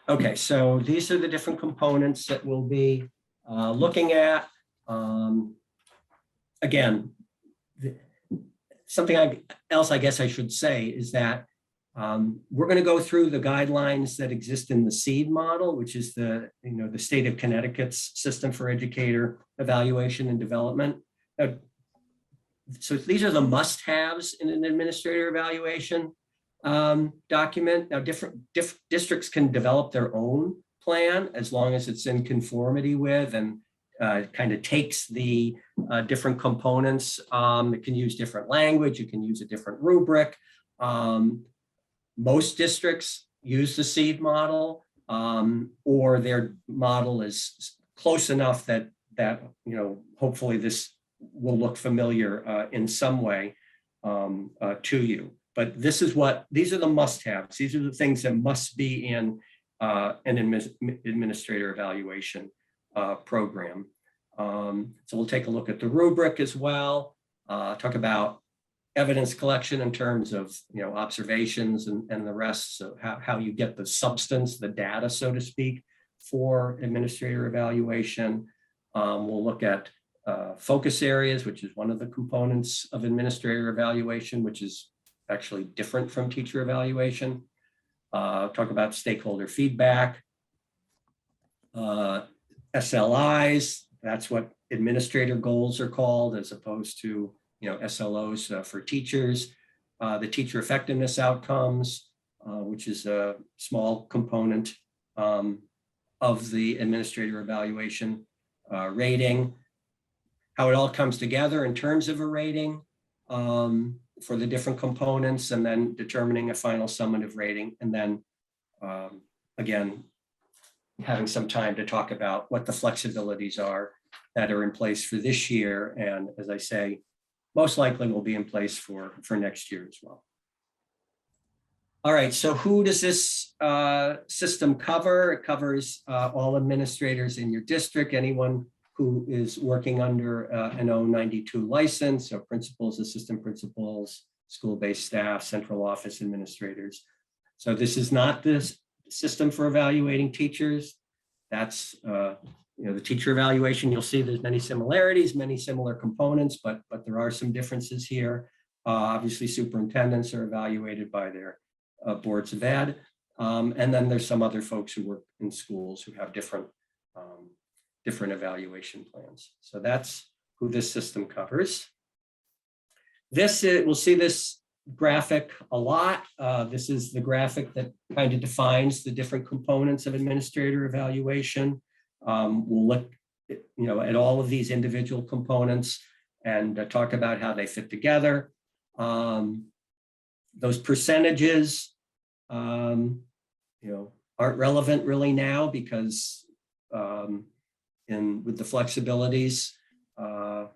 Okay, so these are the different components that we'll be looking at. Again, something else I guess I should say is that we're going to go through the guidelines that exist in the SEED model, which is the state of Connecticut's system for educator evaluation and development. So these are the must-haves in an administrator evaluation document. Now, different districts can develop their own plan as long as it's in conformity with and kind of takes the different components. It can use different language. You can use a different rubric. Most districts use the SEED model, or their model is close enough that hopefully this will look familiar in some way to you. But these are the must-haves. These are the things that must be in an administrator evaluation program. So we'll take a look at the rubric as well, talk about evidence collection in terms of observations and the rest, so how you get the substance, the data, so to speak, for administrator evaluation. We'll look at focus areas, which is one of the components of administrator evaluation, which is actually different from teacher evaluation. Talk about stakeholder feedback, SLIs, that's what administrator goals are called, as opposed to SLOs for teachers. The teacher effectiveness outcomes, which is a small component of the administrator evaluation rating. How it all comes together in terms of a rating for the different components, and then determining a final summative rating. And then again, having some time to talk about what the flexibilities are that are in place for this year. And as I say, most likely will be in place for next year as well. All right, so who does this system cover? It covers all administrators in your district, anyone who is working under an O92 license, so principals, assistant principals, school-based staff, central office administrators. So this is not the system for evaluating teachers. That's the teacher evaluation. You'll see there's many similarities, many similar components, but there are some differences here. Obviously, superintendents are evaluated by their boards of ed, and then there's some other folks who work in schools who have different evaluation plans. So that's who this system covers. We'll see this graphic a lot. This is the graphic that kind of defines the different components of administrator evaluation. We'll look at all of these individual components and talk about how they fit together. Those percentages aren't relevant really now, because with the flexibilities, the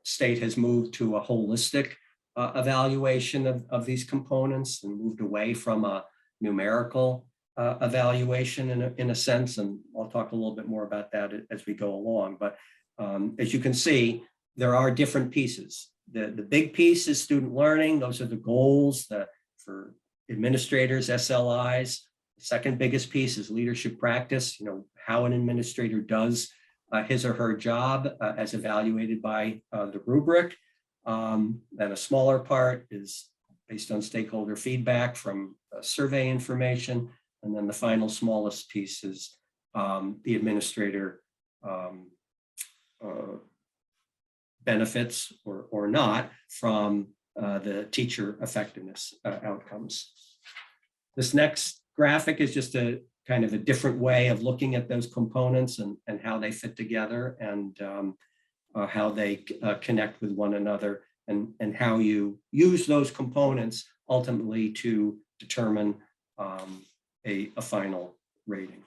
state has moved to a holistic evaluation of these components and moved away from a numerical evaluation in a sense. And I'll talk a little bit more about that as we go along. But as you can see, there are different pieces. The big piece is student learning. Those are the goals for administrators, SLIs. The second biggest piece is leadership practice, how an administrator does his or her job as evaluated by the rubric. Then a smaller part is based on stakeholder feedback from survey information. And then the final smallest piece is the administrator benefits or not from the teacher effectiveness outcomes. This next graphic is just a kind of a different way of looking at those components and how they fit together, and how they connect with one another, and how you use those components ultimately to determine a final rating.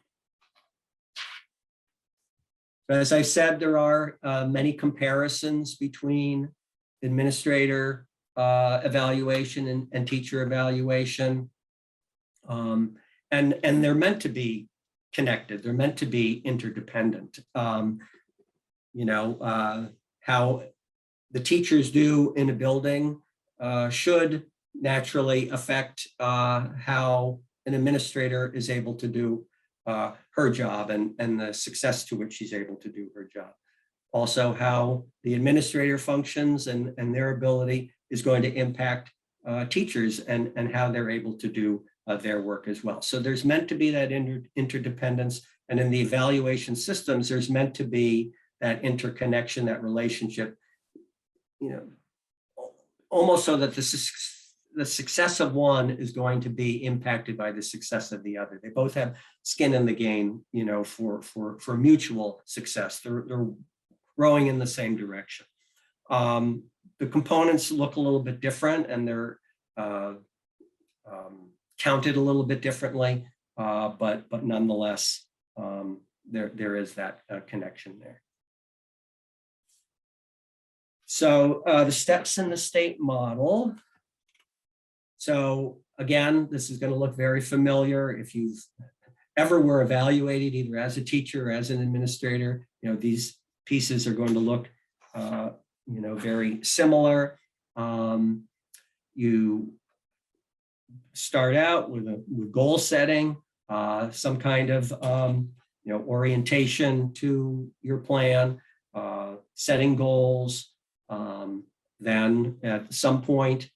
As I said, there are many comparisons between administrator evaluation and teacher evaluation. And they're meant to be connected. They're meant to be interdependent. How the teachers do in a building should naturally affect how an administrator is able to do her job and the success to which she's able to do her job. Also, how the administrator functions and their ability is going to impact teachers and how they're able to do their work as well. So there's meant to be that interdependence, and in the evaluation systems, there's meant to be that interconnection, that relationship, you know, almost so that the success of one is going to be impacted by the success of the other. They both have skin in the game, you know, for mutual success. They're rowing in the same direction. The components look a little bit different, and they're counted a little bit differently, but nonetheless, there is that connection there. So the steps in the state model. So again, this is going to look very familiar. If you've ever were evaluated either as a teacher or as an administrator, you know, these pieces are going to look, you know, very similar. You start out with goal setting, some kind of, you know, orientation to your plan, setting goals. Then at some point,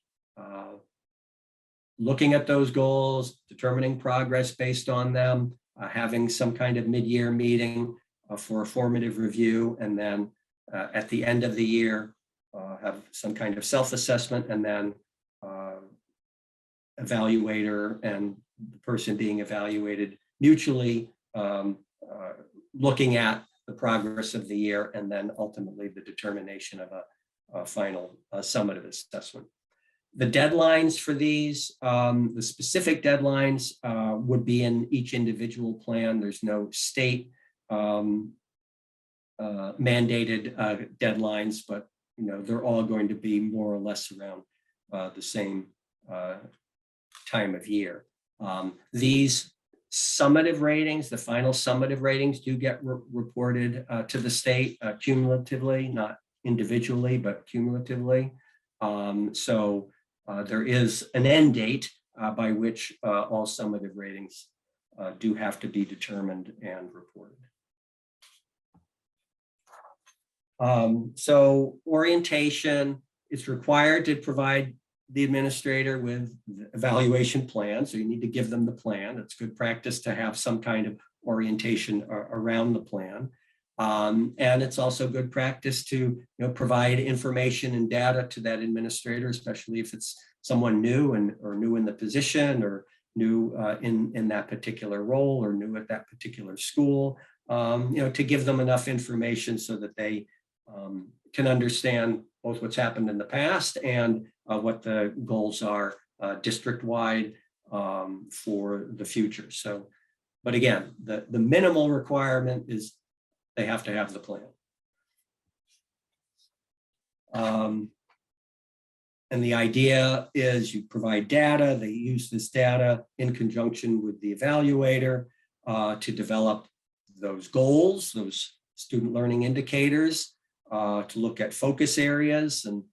looking at those goals, determining progress based on them, having some kind of mid-year meeting for a formative review, and then at the end of the year, have some kind of self-assessment, and then evaluator and the person being evaluated mutually looking at the progress of the year, and then ultimately the determination of a final summative assessment. The deadlines for these, the specific deadlines would be in each individual plan. There's no state mandated deadlines, but you know, they're all going to be more or less around the same time of year. These summative ratings, the final summative ratings, do get reported to the state cumulatively, not individually, but cumulatively. So there is an end date by which all summative ratings do have to be determined and reported. So orientation is required to provide the administrator with the evaluation plan. So you need to give them the plan. It's good practice to have some kind of orientation around the plan. And it's also good practice to provide information and data to that administrator, especially if it's someone new or new in the position or new in that particular role or new at that particular school, to give them enough information so that they can understand both what's happened in the past and what the goals are district-wide for the future. So, but again, the minimal requirement is they have to have the plan. And the idea is you provide data, they use this data in conjunction with the evaluator to develop those goals, those student learning indicators, to look at focus areas. And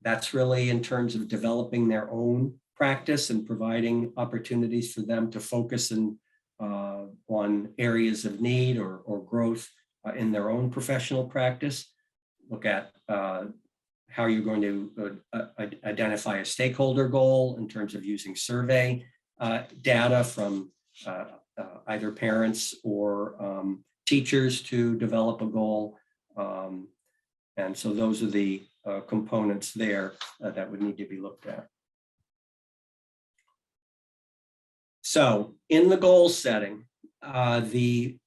that's really in terms of developing their own practice and providing opportunities for them to focus on areas of need or growth in their own professional practice. Look at how you're going to identify a stakeholder goal in terms of using survey data from either parents or teachers to develop a goal. And so those are the components there that would need to be looked at. So in the goal setting, the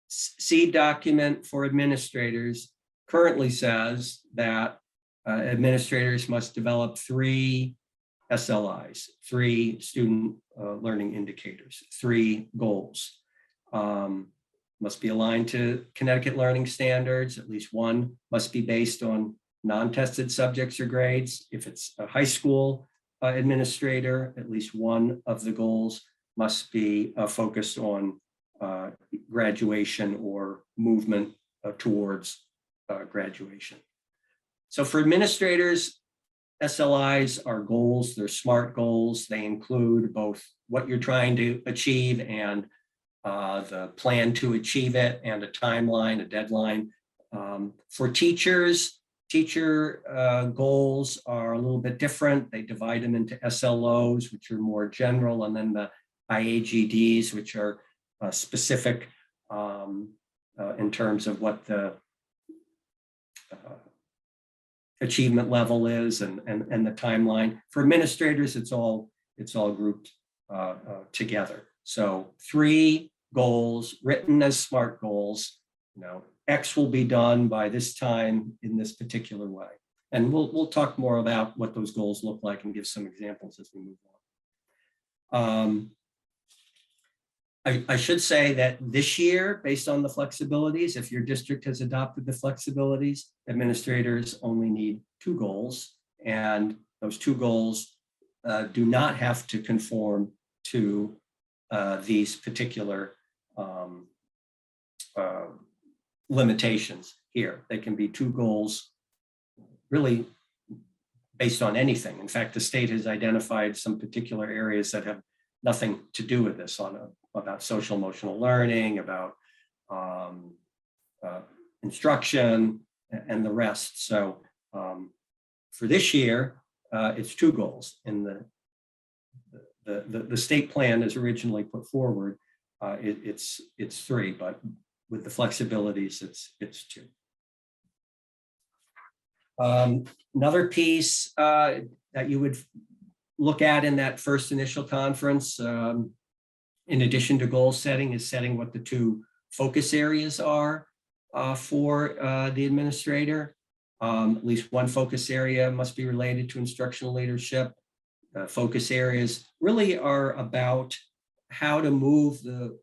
seed document for administrators currently says that administrators must develop 3 SLIs, 3 student learning indicators, 3 goals. Must be aligned to Connecticut learning standards. At least one must be based on non-tested subjects or grades. If it's a high school administrator, at least one of the goals must be focused on graduation or movement towards graduation. So for administrators, SLIs are goals, they're SMART goals. They include both what you're trying to achieve and the plan to achieve it, and a timeline, a deadline. For teachers, teacher goals are a little bit different. They divide them into SLOs, which are more general, and then the IAGDs, which are specific in terms of what the achievement level is and the timeline. For administrators, it's all grouped together. So 3 goals written as SMART goals. X will be done by this time in this particular way. And we'll talk more about what those goals look like and give some examples as we move on. I should say that this year, based on the flexibilities, if your district has adopted the flexibilities, administrators only need 2 goals, and those 2 goals do not have to conform to these particular limitations here. They can be 2 goals really based on anything. In fact, the state has identified some particular areas that have nothing to do with this, about social emotional learning, about instruction, and the rest. So for this year, it's 2 goals. In the state plan as originally put forward, it's 3, but with the flexibilities, it's 2. Another piece that you would look at in that first initial conference, in addition to goal setting, is setting what the 2 focus areas are for the administrator. At least one focus area must be related to instructional leadership. Focus areas really are about how to move the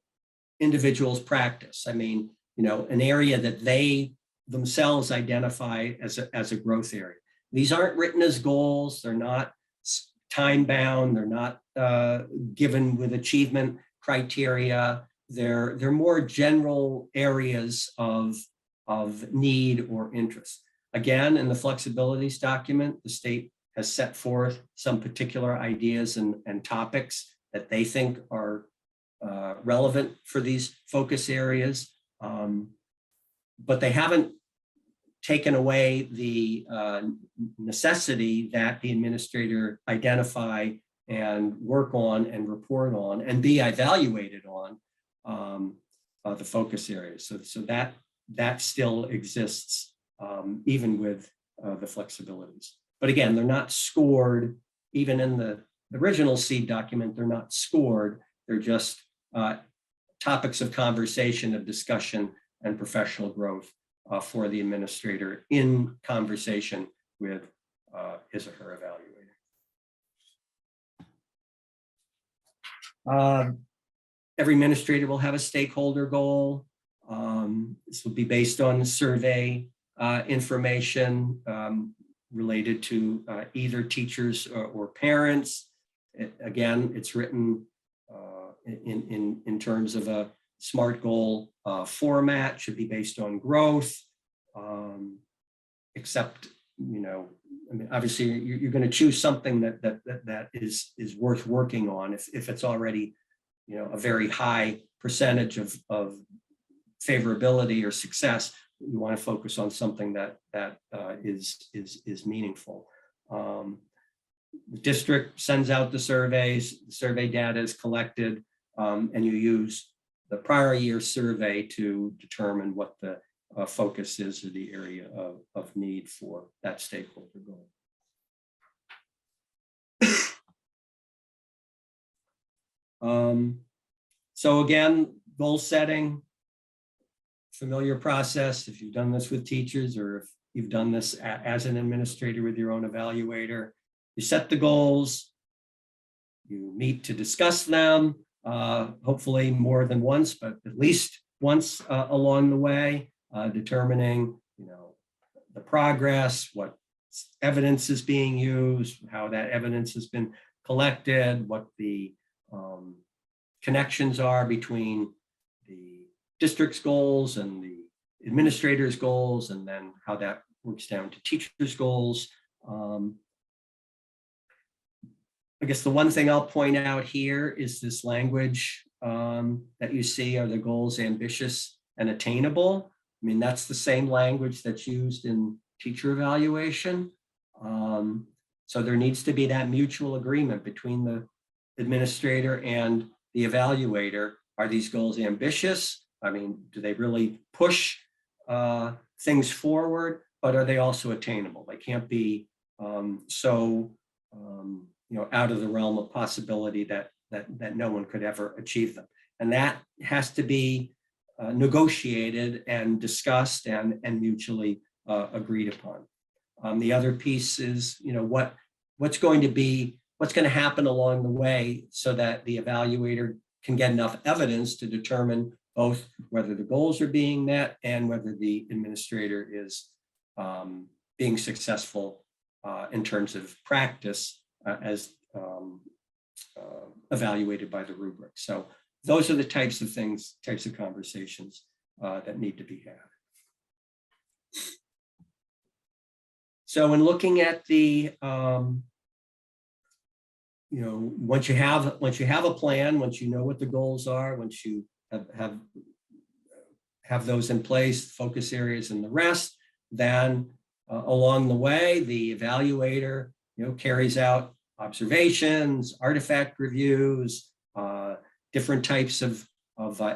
individual's practice. I mean, an area that they themselves identify as a growth area. These aren't written as goals. They're not time bound. They're not given with achievement criteria. They're more general areas of need or interest. Again, in the flexibilities document, the state has set forth some particular ideas and topics that they think are relevant for these focus areas, but they haven't taken away the necessity that the administrator identify and work on and report on and be evaluated on the focus areas. So that still exists even with the flexibilities. But again, they're not scored. Even in the original seed document, they're not scored. They're just topics of conversation, of discussion, and professional growth for the administrator in conversation with his or her evaluator. Every administrator will have a stakeholder goal. This will be based on survey information related to either teachers or parents. Again, it's written in terms of a SMART goal format, should be based on growth, except, I mean, obviously you're going to choose something that is worth working on if it's already, a very high percentage of favorability or success. You want to focus on something that is meaningful. The district sends out the surveys, the survey data is collected, and you use the prior year survey to determine what the focus is or the area of need for that stakeholder goal. So again, goal setting, familiar process. If you've done this with teachers or if you've done this as an administrator with your own evaluator, you set the goals, you meet to discuss them, hopefully more than once, but at least once along the way, determining, the progress, what evidence is being used, how that evidence has been collected, what the connections are between the district's goals and the administrator's goals, and then how that works down to teachers' goals. I guess the one thing I'll point out here is this language that you see, are the goals ambitious and attainable? I mean, that's the same language that's used in teacher evaluation. So there needs to be that mutual agreement between the administrator and the evaluator. Are these goals ambitious? I mean, do they really push things forward, but are they also attainable? They can't be out of the realm of possibility that no one could ever achieve them. And that has to be negotiated and discussed and mutually agreed upon. The other piece is, what's going to happen along the way so that the evaluator can get enough evidence to determine both whether the goals are being met and whether the administrator is being successful in terms of practice as evaluated by the rubric. So those are the types of conversations that need to be had. So in looking at the, once you have a plan, once you know what the goals are, once you have those in place, focus areas and the rest, then along the way, the evaluator, carries out observations, artifact reviews, different types of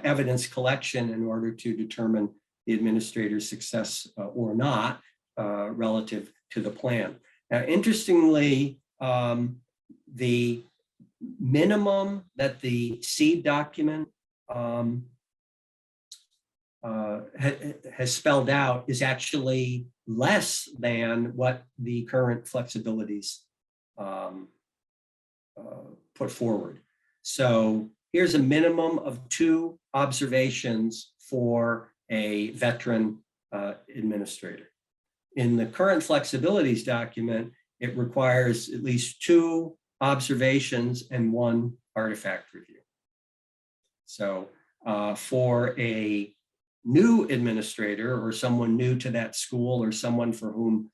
evidence collection in order to determine the administrator's success or not relative to the plan. Now, interestingly, the minimum that the seed document has spelled out is actually less than what the current flexibilities put forward. So here's a minimum of 2 observations for a veteran administrator. In the current flexibilities document, it requires at least 2 observations and 1 artifact review. So for a new administrator or someone new to that school or someone for whom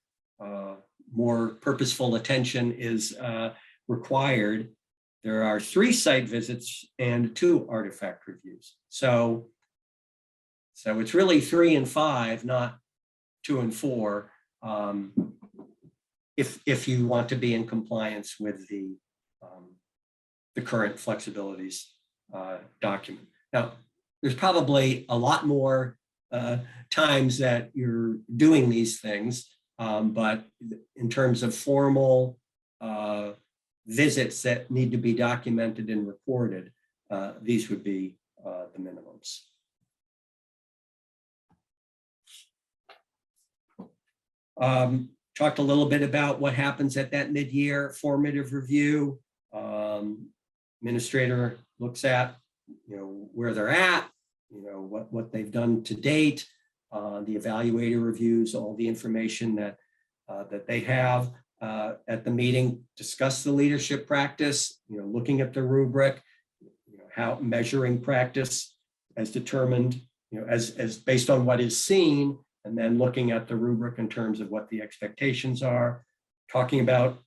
more purposeful attention is required, there are 3 site visits and 2 artifact reviews. So it's really 3 and 5, not 2 and 4, if you want to be in compliance with the current flexibilities document. Now, there's probably a lot more times that you're doing these things, but in terms of formal visits that need to be documented and recorded, these would be the minimums. Talked a little bit about what happens at that mid-year formative review. Administrator looks at, where they're at, what they've done to date. The evaluator reviews all the information that they have at the meeting, discuss the leadership practice, looking at the rubric, how measuring practice as determined, as based on what is seen, and then looking at the rubric in terms of what the expectations are, talking about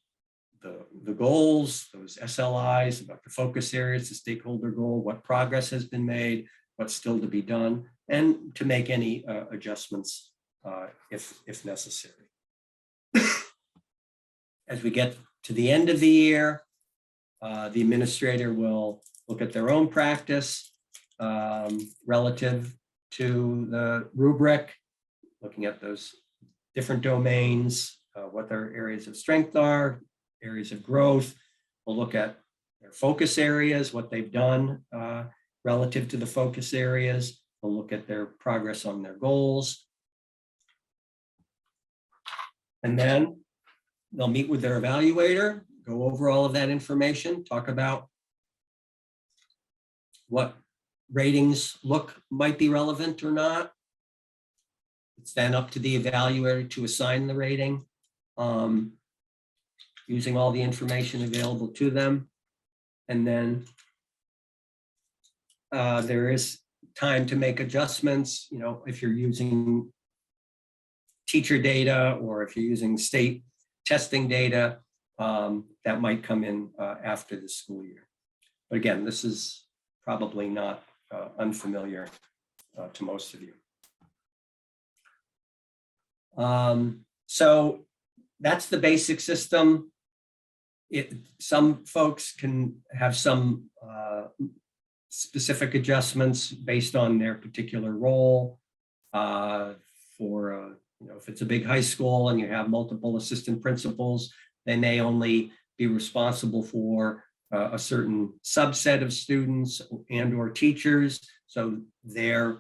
the goals, those SLIs, about the focus areas, the stakeholder goal, what progress has been made, what's still to be done, and to make any adjustments if necessary. As we get to the end of the year, the administrator will look at their own practice relative to the rubric, looking at those different domains, what their areas of strength are, areas of growth. We'll look at their focus areas, what they've done relative to the focus areas. We'll look at their progress on their goals. And then they'll meet with their evaluator, go over all of that information, talk about what ratings might be relevant or not. It's then up to the evaluator to assign the rating using all the information available to them. And then there is time to make adjustments, if you're using teacher data or if you're using state testing data, that might come in after the school year. But again, this is probably not unfamiliar to most of you. So that's the basic system. Some folks can have some specific adjustments based on their particular role. If it's a big high school and you have multiple assistant principals, they may only be responsible for a certain subset of students and or teachers. So their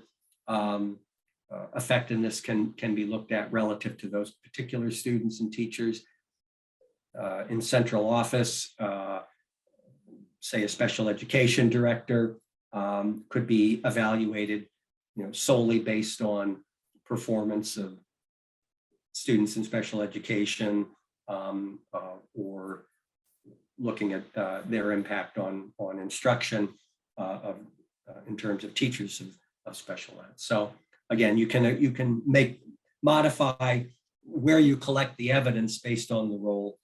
effectiveness can be looked at relative to those particular students and teachers. In central office, say a special education director could be evaluated, solely based on performance of students in special education, or looking at their impact on instruction in terms of teachers of special ed. So again, you can modify where you collect the evidence based on the role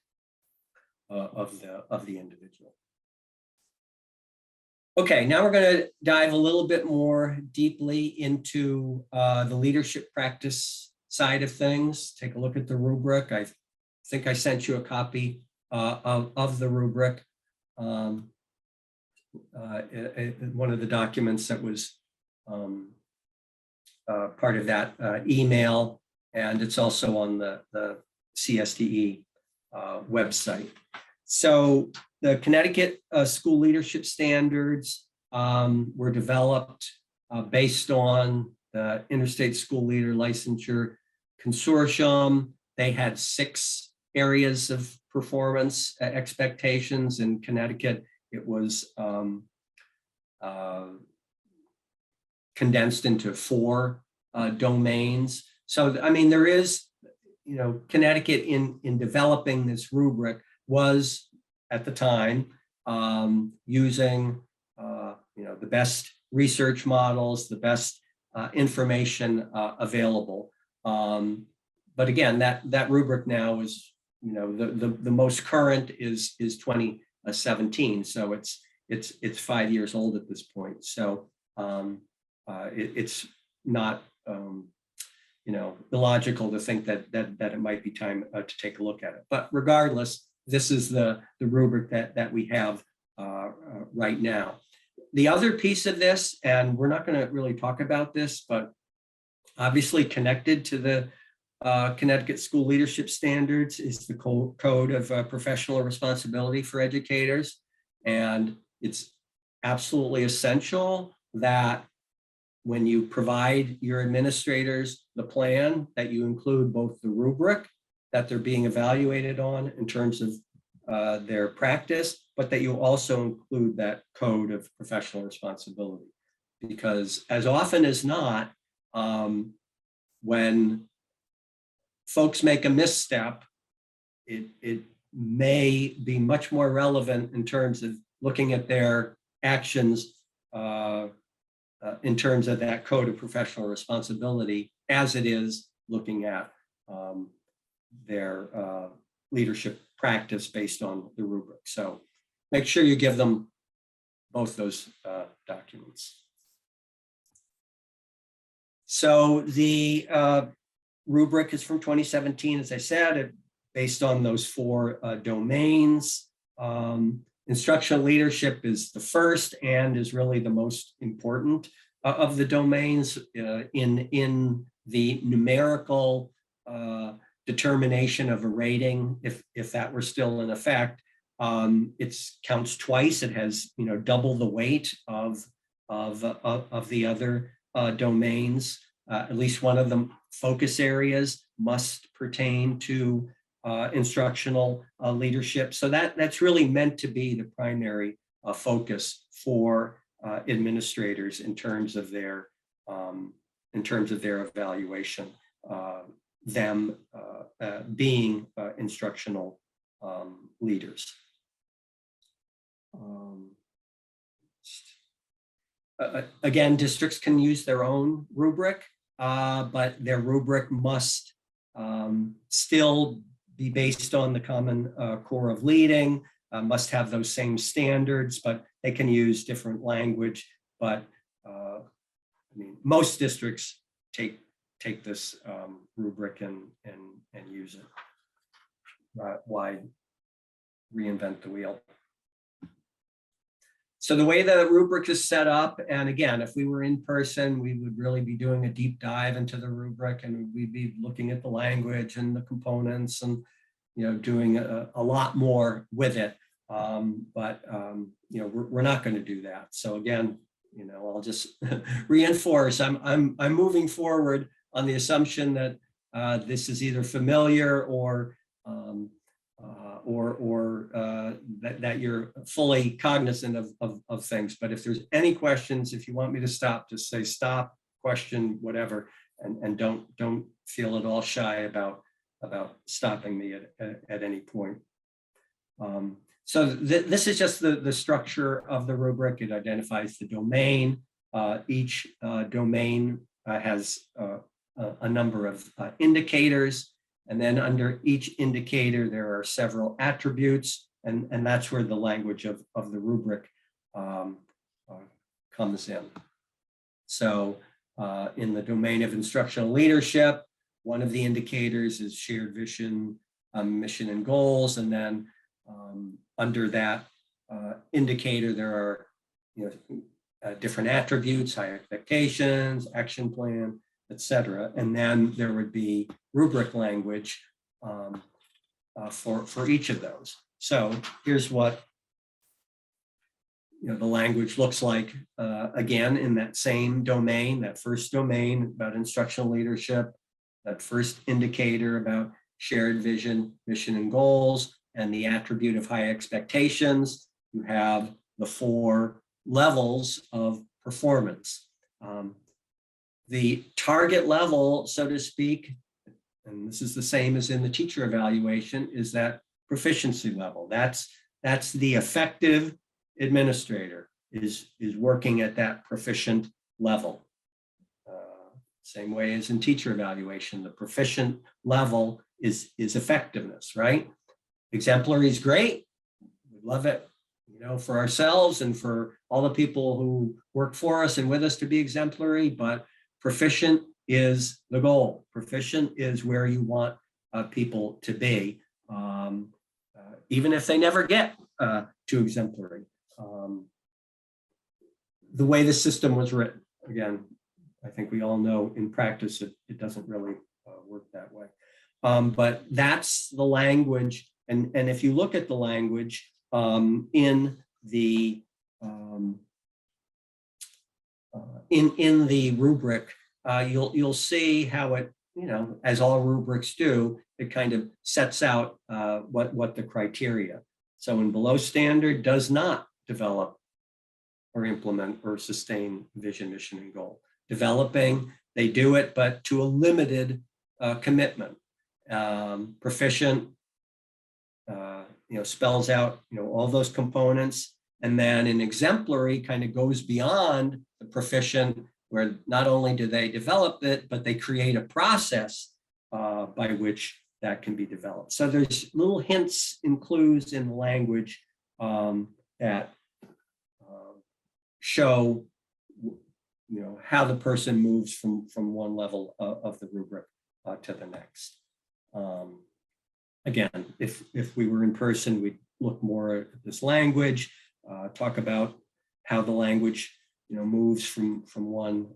of the individual. Okay, now we're going to dive a little bit more deeply into the leadership practice side of things. Take a look at the rubric. I think I sent you a copy of the rubric. One of the documents that was part of that email, and it's also on the CSDE website. So the Connecticut School Leadership Standards were developed based on the Interstate School Leader Licensure Consortium. They had 6 areas of performance expectations. In Connecticut, it was condensed into 4 domains. So, I mean, there is, Connecticut in developing this rubric was at the time using, the best research models, the best information available. But again, that rubric now is, the most current is 2017. So it's 5 years old at this point. So it's not, illogical to think that it might be time to take a look at it. But regardless, this is the rubric that we have right now. The other piece of this, and we're not going to really talk about this, but obviously connected to the Connecticut School Leadership Standards is the Code of Professional Responsibility for Educators. And it's absolutely essential that when you provide your administrators the plan, that you include both the rubric that they're being evaluated on in terms of their practice, but that you also include that code of professional responsibility. Because as often as not, when folks make a misstep, it may be much more relevant in terms of looking at their actions in terms of that code of professional responsibility as it is looking at their leadership practice based on the rubric. So make sure you give them both those documents. So the rubric is from 2017, as I said, based on those 4 domains. Instructional leadership is the first and is really the most important of the domains in the numerical determination of a rating. If that were still in effect, it counts twice. It has double the weight of the other domains. At least one of the focus areas must pertain to instructional leadership. So that's really meant to be the primary focus for administrators in terms of their evaluation, them being instructional leaders. Again, districts can use their own rubric, but their rubric must still be based on the common core of leading, must have those same standards, but they can use different language. But I mean, most districts take this rubric and use it. Why reinvent the wheel? So the way the rubric is set up, and again, if we were in person, we would really be doing a deep dive into the rubric, and we'd be looking at the language and the components, and doing a lot more with it. But we're not going to do that. So again, I'll just reinforce. I'm moving forward on the assumption that this is either familiar or that you're fully cognizant of things. But if there's any questions, if you want me to stop, just say stop, question, whatever, and don't feel at all shy about stopping me at any point. So this is just the structure of the rubric. It identifies the domain. Each domain has a number of indicators. And then under each indicator, there are several attributes, and that's where the language of the rubric comes in. So in the domain of instructional leadership, one of the indicators is shared vision, mission, and goals. And then under that indicator, there are different attributes, high expectations, action plan, etc. And then there would be rubric language for each of those. So here's what the language looks like, again, in that same domain, that first domain about instructional leadership, that first indicator about shared vision, mission, and goals, and the attribute of high expectations. You have the 4 levels of performance. The target level, so to speak, and this is the same as in the teacher evaluation, is that proficiency level. That's the effective administrator is working at that proficient level. Same way as in teacher evaluation, the proficient level is effectiveness, right? Exemplary is great. We love it, for ourselves and for all the people who work for us and with us to be exemplary, but proficient is the goal. Proficient is where you want people to be, even if they never get to exemplary. The way the system was written, again, I think we all know in practice it doesn't really work that way. But that's the language, and if you look at the language in the in the rubric, you'll see how it, as all rubrics do, it kind of sets out what the criteria. So in below standard does not develop or implement or sustain vision, mission, and goal. Developing, they do it, but to a limited commitment. Proficient, spells out, all those components. And then in exemplary kind of goes beyond the proficient, where not only do they develop it, but they create a process by which that can be developed. So there's little hints and clues in the language that show how the person moves from one level of the rubric to the next. Again, if we were in person, we'd look more at this language, talk about how the language moves from one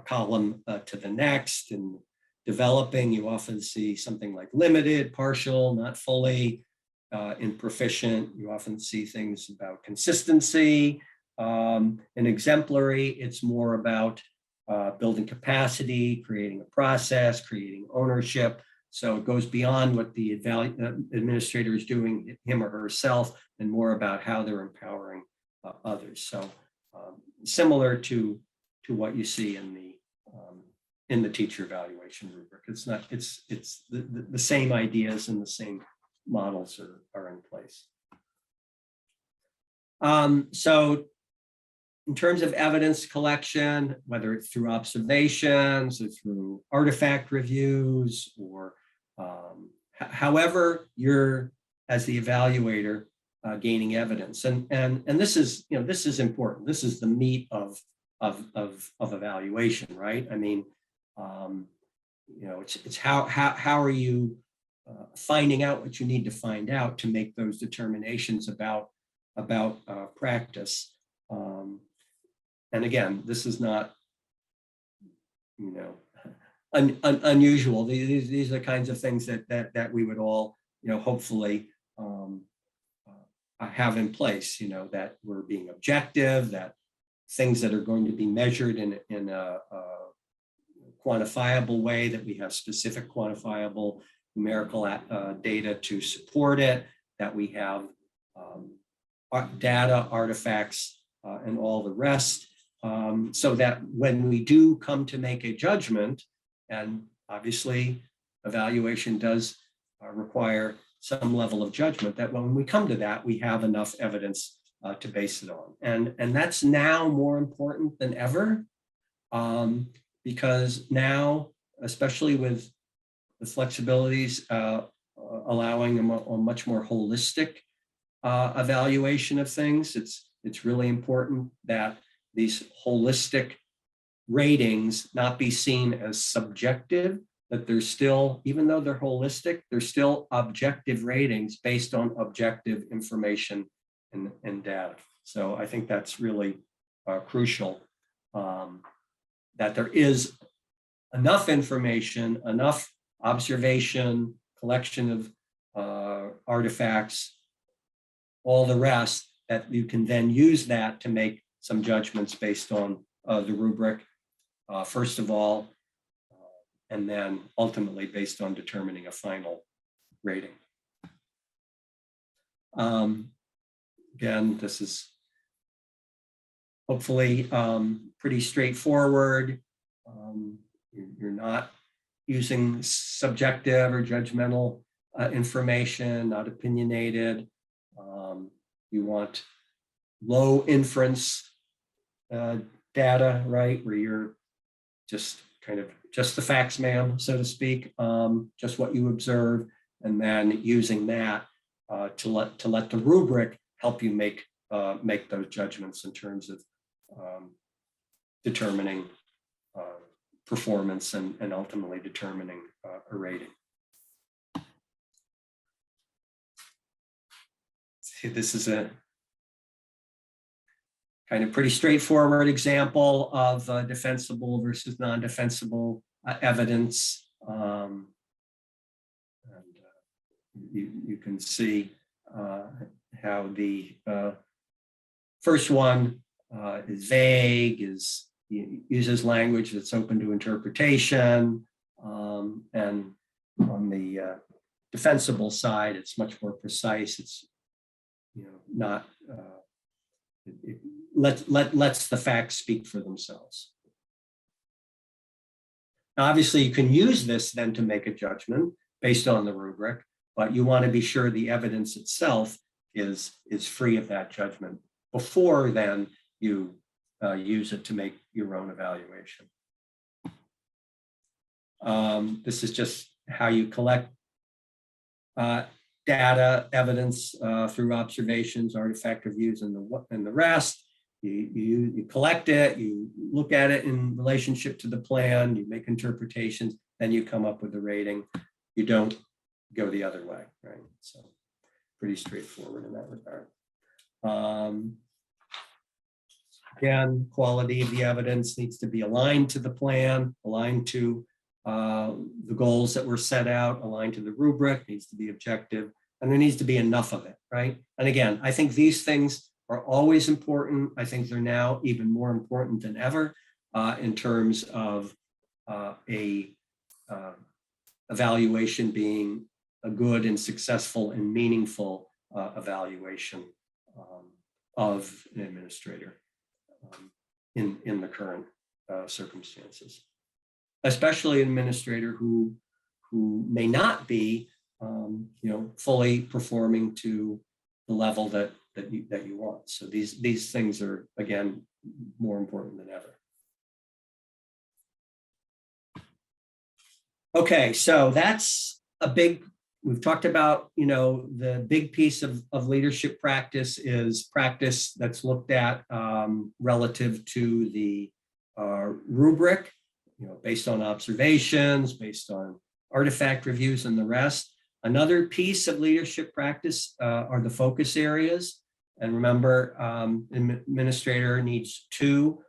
column to the next. And developing, you often see something like limited, partial, not fully. In proficient, you often see things about consistency. In exemplary, it's more about building capacity, creating a process, creating ownership. So it goes beyond what the administrator is doing, him or herself, and more about how they're empowering others. So similar to what you see in the teacher evaluation rubric. It's the same ideas and the same models are in place. So in terms of evidence collection, whether it's through observations or through artifact reviews or however you're, as the evaluator, gaining evidence. And this is, this is important. This is the meat of evaluation, right? I mean, it's how are you finding out what you need to find out to make those determinations about practice. And again, this is not, unusual. These are the kinds of things that we would all, hopefully have in place, that we're being objective, that things that are going to be measured in a quantifiable way, that we have specific quantifiable numerical data to support it, that we have data, artifacts, and all the rest, so that when we do come to make a judgment, and obviously evaluation does require some level of judgment, that when we come to that, we have enough evidence to base it on. And that's now more important than ever, because now, especially with the flexibilities allowing a much more holistic evaluation of things, it's really important that these holistic ratings not be seen as subjective, that they're still, even though they're holistic, they're still objective ratings based on objective information and data. So I think that's really crucial, that there is enough information, enough observation, collection of artifacts, all the rest, that you can then use that to make some judgments based on the rubric, first of all, and then ultimately based on determining a final rating. Again, this is hopefully pretty straightforward. You're not using subjective or judgmental information, not opinionated. You want low inference data, right? Where you're just kind of just the facts, ma'am, so to speak, just what you observe, and then using that to let the rubric help you make those judgments in terms of determining performance and ultimately determining a rating. See, this is a kind of pretty straightforward example of defensible versus non-defensible evidence. And you can see how the first one is vague, uses language that's open to interpretation, and on the defensible side, it's much more precise. It's not. It lets the facts speak for themselves. Now, obviously, you can use this then to make a judgment based on the rubric, but you want to be sure the evidence itself is free of that judgment before then you use it to make your own evaluation. This is just how you collect data, evidence through observations, artifact reviews, and the rest. You collect it, you look at it in relationship to the plan, you make interpretations, then you come up with a rating. You don't go the other way, right? So pretty straightforward in that regard. Again, quality of the evidence needs to be aligned to the plan, aligned to the goals that were set out, aligned to the rubric, needs to be objective, and there needs to be enough of it, right? And again, I think these things are always important. I think they're now even more important than ever in terms of evaluation being a good and successful and meaningful evaluation of an administrator in the current circumstances, especially an administrator who may not be fully performing to the level that you want. So these things are, again, more important than ever. Okay, so that's a big we've talked about, the big piece of leadership practice is practice that's looked at relative to the rubric, based on observations, based on artifact reviews and the rest. Another piece of leadership practice are the focus areas. And remember, administrator needs 2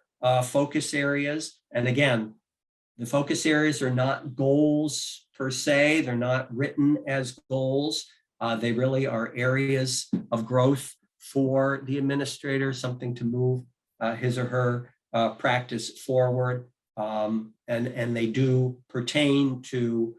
focus areas. And again, the focus areas are not goals per se. They're not written as goals. They really are areas of growth for the administrator, something to move his or her practice forward. And they do pertain to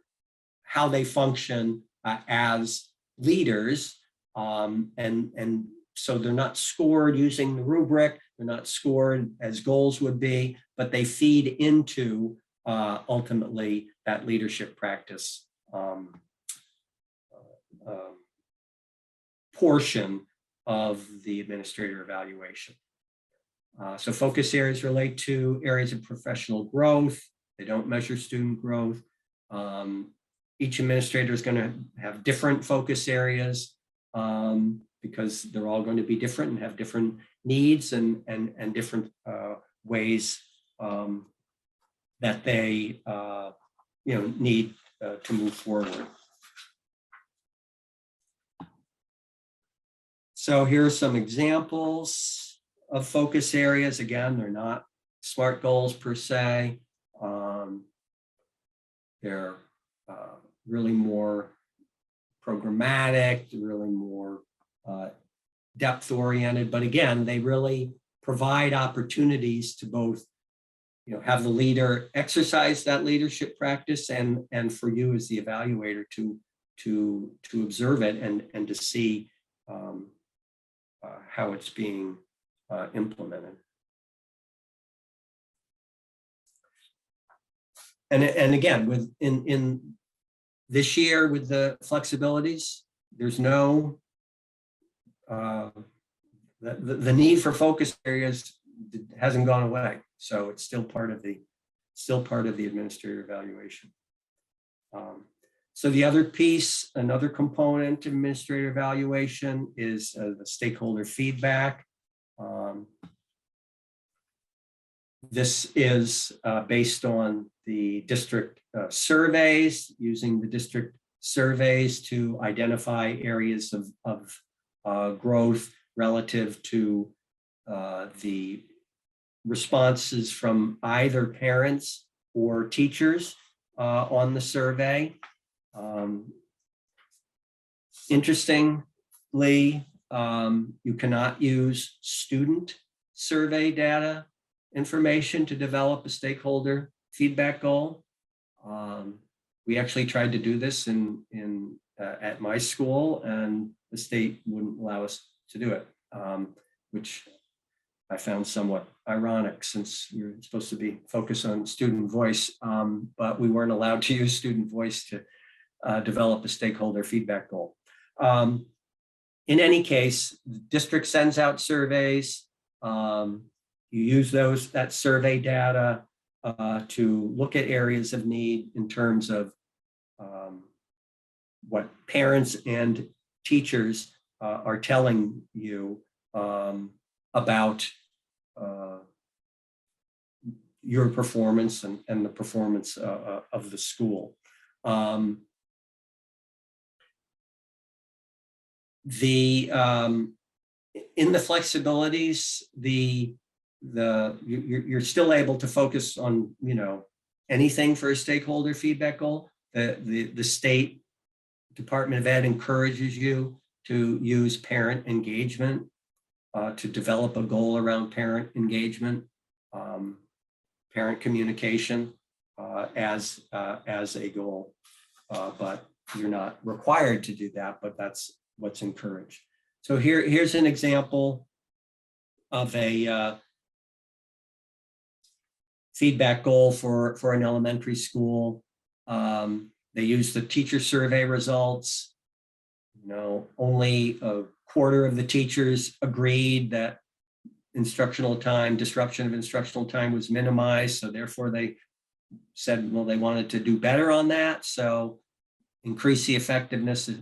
how they function as leaders. And so they're not scored using the rubric. They're not scored as goals would be, but they feed into ultimately that leadership practice portion of the administrator evaluation. So focus areas relate to areas of professional growth. They don't measure student growth. Each administrator is going to have different focus areas because they're all going to be different and have different needs and different ways that they need to move forward. So here are some examples of focus areas. Again, they're not SMART goals per se. They're really more programmatic, really more depth oriented. But again, they really provide opportunities to both have the leader exercise that leadership practice and for you as the evaluator to observe it and to see how it's being implemented. And again, in this year with the flexibilities, there's no the need for focus areas hasn't gone away. So it's still part of the administrator evaluation. So the other piece, another component of administrator evaluation is the stakeholder feedback. This is based on the district surveys, using the district surveys to identify areas of growth relative to the responses from either parents or teachers on the survey. Interestingly, you cannot use student survey data information to develop a stakeholder feedback goal. We actually tried to do this at my school, and the state wouldn't allow us to do it, which I found somewhat ironic since you're supposed to be focused on student voice, but we weren't allowed to use student voice to develop a stakeholder feedback goal. In any case, the district sends out surveys. You use that survey data to look at areas of need in terms of what parents and teachers are telling you about your performance and the performance of the school. In the flexibilities, you're still able to focus on anything for a stakeholder feedback goal. The state Department of Ed encourages you to use parent engagement to develop a goal around parent engagement, parent communication as a goal, but you're not required to do that, but that's what's encouraged. So here's an example of a feedback goal for an elementary school. They use the teacher survey results. Only a quarter of the teachers agreed that disruption of instructional time was minimized. So therefore they said, well, they wanted to do better on that. So increase the effectiveness of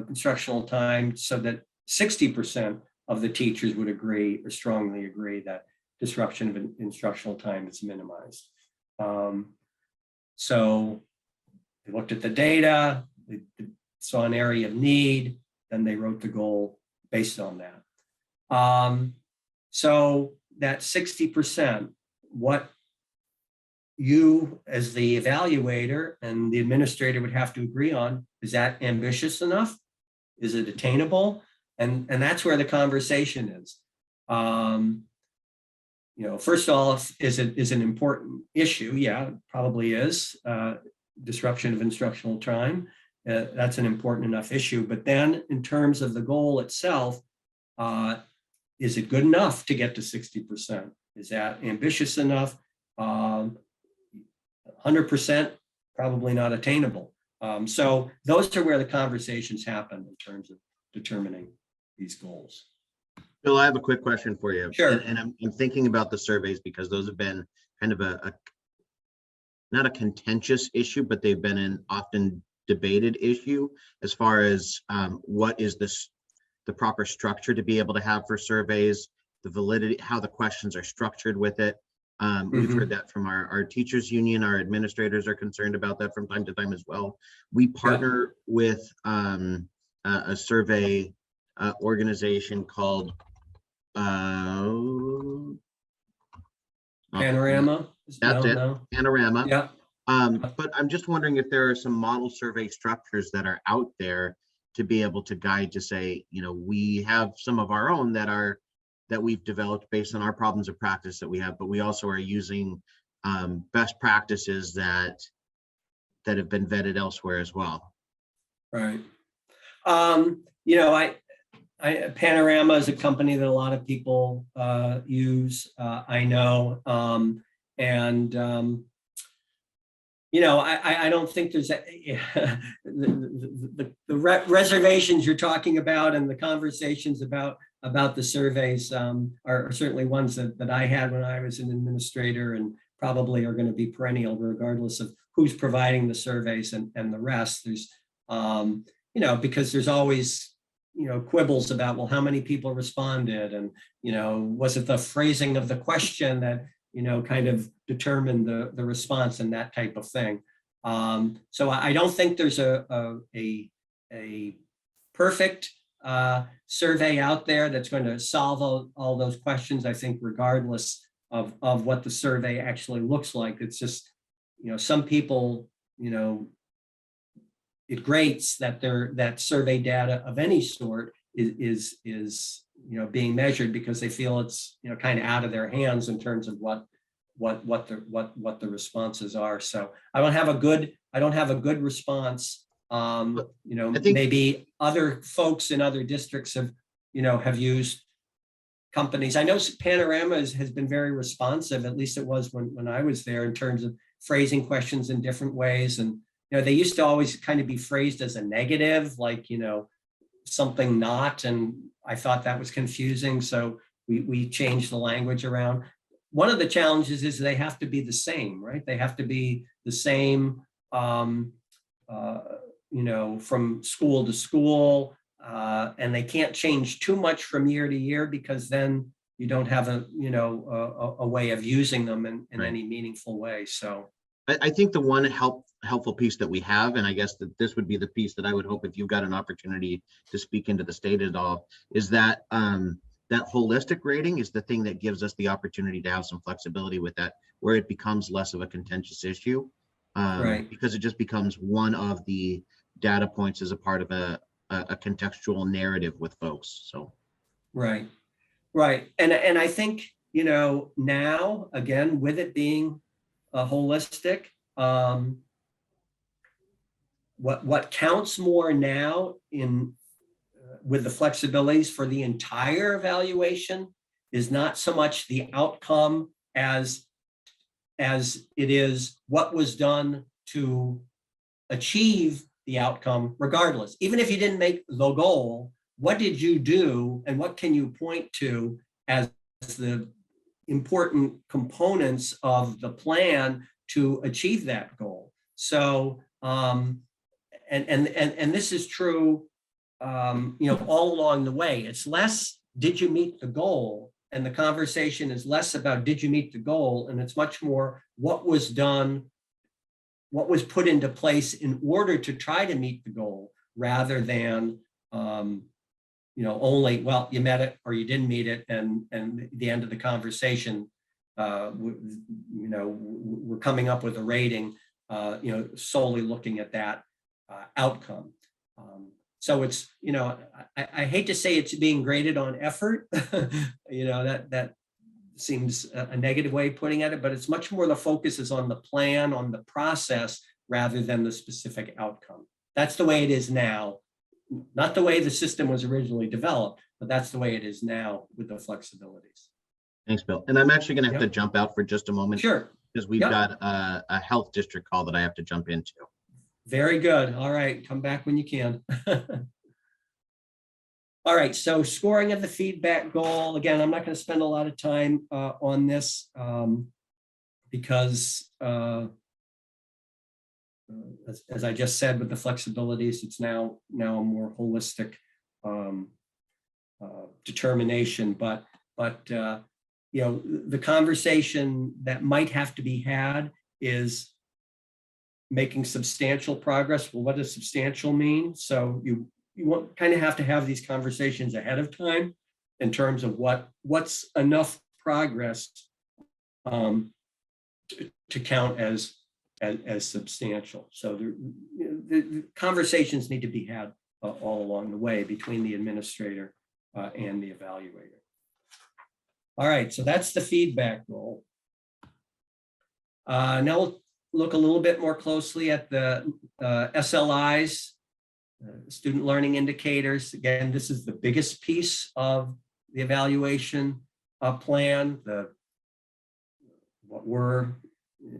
instructional time so that 60% of the teachers would agree or strongly agree that disruption of instructional time is minimized. So they looked at the data, they saw an area of need, then they wrote the goal based on that. So that 60%, what you as the evaluator and the administrator would have to agree on, is that ambitious enough? Is it attainable? And that's where the conversation is. First of all, is an important issue? Yeah, it probably is. Disruption of instructional time. That's an important enough issue. But then in terms of the goal itself, is it good enough to get to 60%? Is that ambitious enough? 100%, probably not attainable. So those are where the conversations happen in terms of determining these goals. Bill, I have a quick question for you. Sure. And I'm thinking about the surveys because those have been kind of not a contentious issue, but they've been an often debated issue as far as what is the proper structure to be able to have for surveys, the validity, how the questions are structured with it. We've heard that from our teachers union. Our administrators are concerned about that from time to time as well. We partner with a survey organization called Panorama. That's it. Panorama. Yeah. But I'm just wondering if there are some model survey structures that are out there to be able to guide to say, we have some of our own that we've developed based on our problems of practice that we have, but we also are using best practices that have been vetted elsewhere as well. Right. Panorama is a company that a lot of people use. I know, I don't think there's the reservations you're talking about and the conversations about the surveys are certainly ones that I had when I was an administrator, and probably are going to be perennial regardless of who's providing the surveys and the rest. There's, because there's always, quibbles about, well, how many people responded, and, was it the phrasing of the question that, kind of determined the response and that type of thing. So I don't think there's a perfect survey out there that's going to solve all those questions. I think regardless of what the survey actually looks like, it's just, some people, it grates that that survey data of any sort is being measured because they feel it's kind of out of their hands in terms of what the responses are. So I don't have a good response. Maybe other folks in other districts have used companies. I know Panorama has been very responsive, at least it was when I was there, in terms of phrasing questions in different ways. And they used to always kind of be phrased as a negative, like, something not, and I thought that was confusing. So we changed the language around. One of the challenges is they have to be the same, right? They have to be the same, from school to school, and they can't change too much from year to year, because then you don't have a way of using them in Right. any meaningful way. So I think the one helpful piece that we have, and I guess that this would be the piece that I would hope if you've got an opportunity to speak into the state at all, is that that holistic rating is the thing that gives us the opportunity to have some flexibility with that, where it becomes less of a contentious issue, right. because it just becomes one of the data points as a part of a contextual narrative with folks. So Right. And I think, now, again, with it being holistic, what counts more now with the flexibilities for the entire evaluation is not so much the outcome as it is what was done to achieve the outcome regardless. Even if you didn't make the goal, what did you do and what can you point to as the important components of the plan to achieve that goal? So, and and this is true, all along the way. It's less, did you meet the goal? And the conversation is less about, did you meet the goal? And it's much more, what was done, what was put into place in order to try to meet the goal, rather than, only, well, you met it or you didn't meet it. And the end of the conversation, we're coming up with a rating, solely looking at that outcome. So it's, I hate to say it's being graded on effort, that seems a negative way of putting it, but it's much more the focus is on the plan, on the process, rather than the specific outcome. That's the way it is now, not the way the system was originally developed, but that's the way it is now with the flexibilities. Thanks, Bill. And I'm actually going to have to jump out for just a moment. Sure. Because we've got a health district call that I have to jump into. Very good. All right. Come back when you can. All right. So scoring of the feedback goal. Again, I'm not going to spend a lot of time on this because as I just said, with the flexibilities, it's now a more holistic determination. But the conversation that might have to be had is making substantial progress. Well, what does substantial mean? So you kind of have to have these conversations ahead of time in terms of what's enough progress to count as substantial. So the conversations need to be had all along the way between the administrator and the evaluator. All right, so that's the feedback goal. Now we'll look a little bit more closely at the SLIs, student learning indicators. Again, this is the biggest piece of the evaluation plan. What were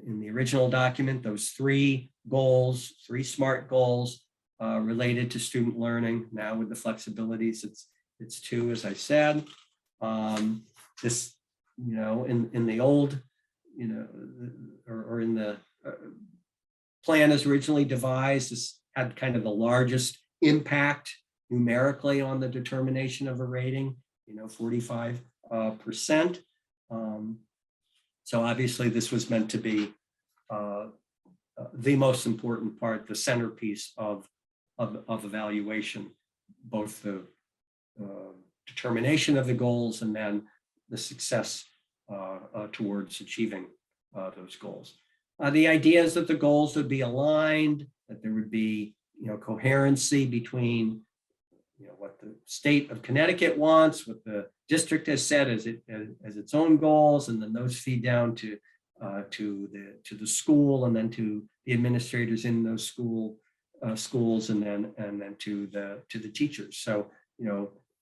in the original document, those 3 goals, 3 SMART goals related to student learning. Now with the flexibilities, it's 2, as I said. This, in the old, or in the plan as originally devised, this had kind of the largest impact numerically on the determination of a rating, 45%. So obviously this was meant to be the most important part, the centerpiece of evaluation, both the determination of the goals and then the success towards achieving those goals. The idea is that the goals would be aligned, that there would be coherency between what the state of Connecticut wants, what the district has set as its own goals, and then those feed down to the school, and then to the administrators in those schools, and then to the teachers. So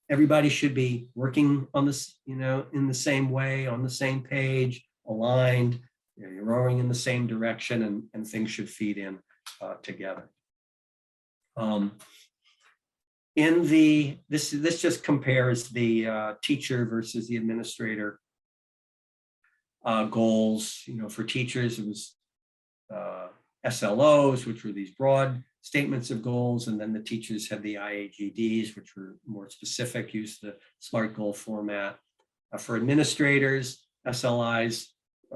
everybody should be working on this, in the same way, on the same page, aligned. You're rowing in the same direction, and things should feed in together. This just compares the teacher versus the administrator goals. For teachers, it was SLOs, which were these broad statements of goals, and then the teachers had the IAGDs, which were more specific, used the SMART goal format. For administrators, SLIs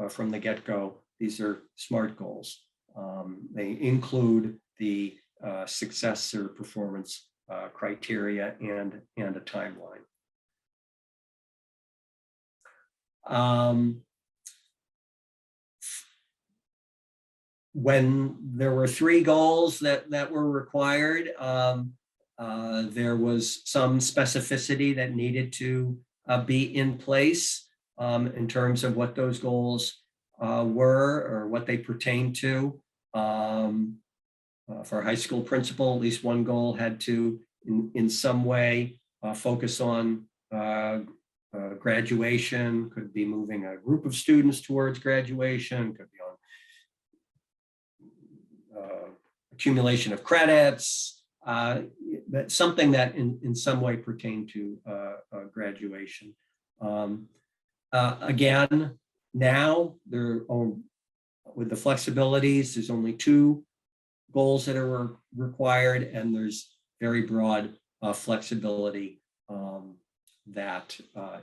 from the get-go, these are SMART goals. They include the success or performance criteria and a timeline. When there were 3 goals that were required, there was some specificity that needed to be in place in terms of what those goals were or what they pertain to. For a high school principal, at least one goal had to, in some way, focus on graduation. Could be moving a group of students towards graduation. Could be on accumulation of credits. But something that in some way pertained to graduation. Again, now with the flexibilities, there's only 2 goals that are required, and there's very broad flexibility that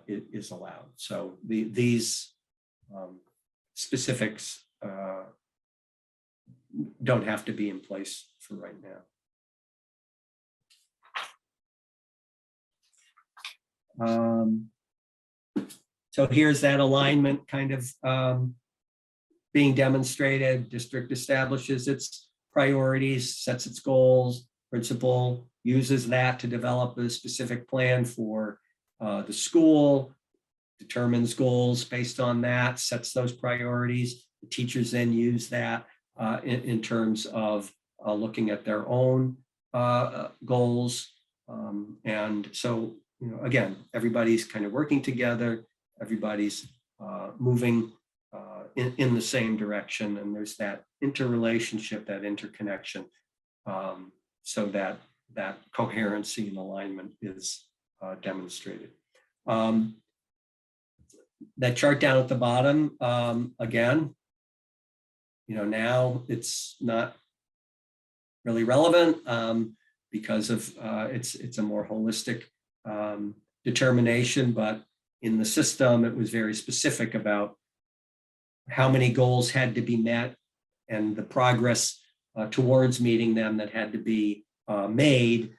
is allowed. So these specifics don't have to be in place for right now. So here's that alignment kind of being demonstrated. District establishes its priorities, sets its goals. Principal uses that to develop a specific plan for the school, determines goals based on that, sets those priorities. The teachers then use that in terms of looking at their own goals. And so, you know, again, everybody's kind of working together, everybody's moving in the same direction, and there's that interrelationship, that interconnection, so that coherency and alignment is demonstrated. That chart down at the bottom, again, you know, now it's not really relevant because of it's a more holistic determination, but in the system, it was very specific about how many goals had to be met and the progress towards meeting them that had to be made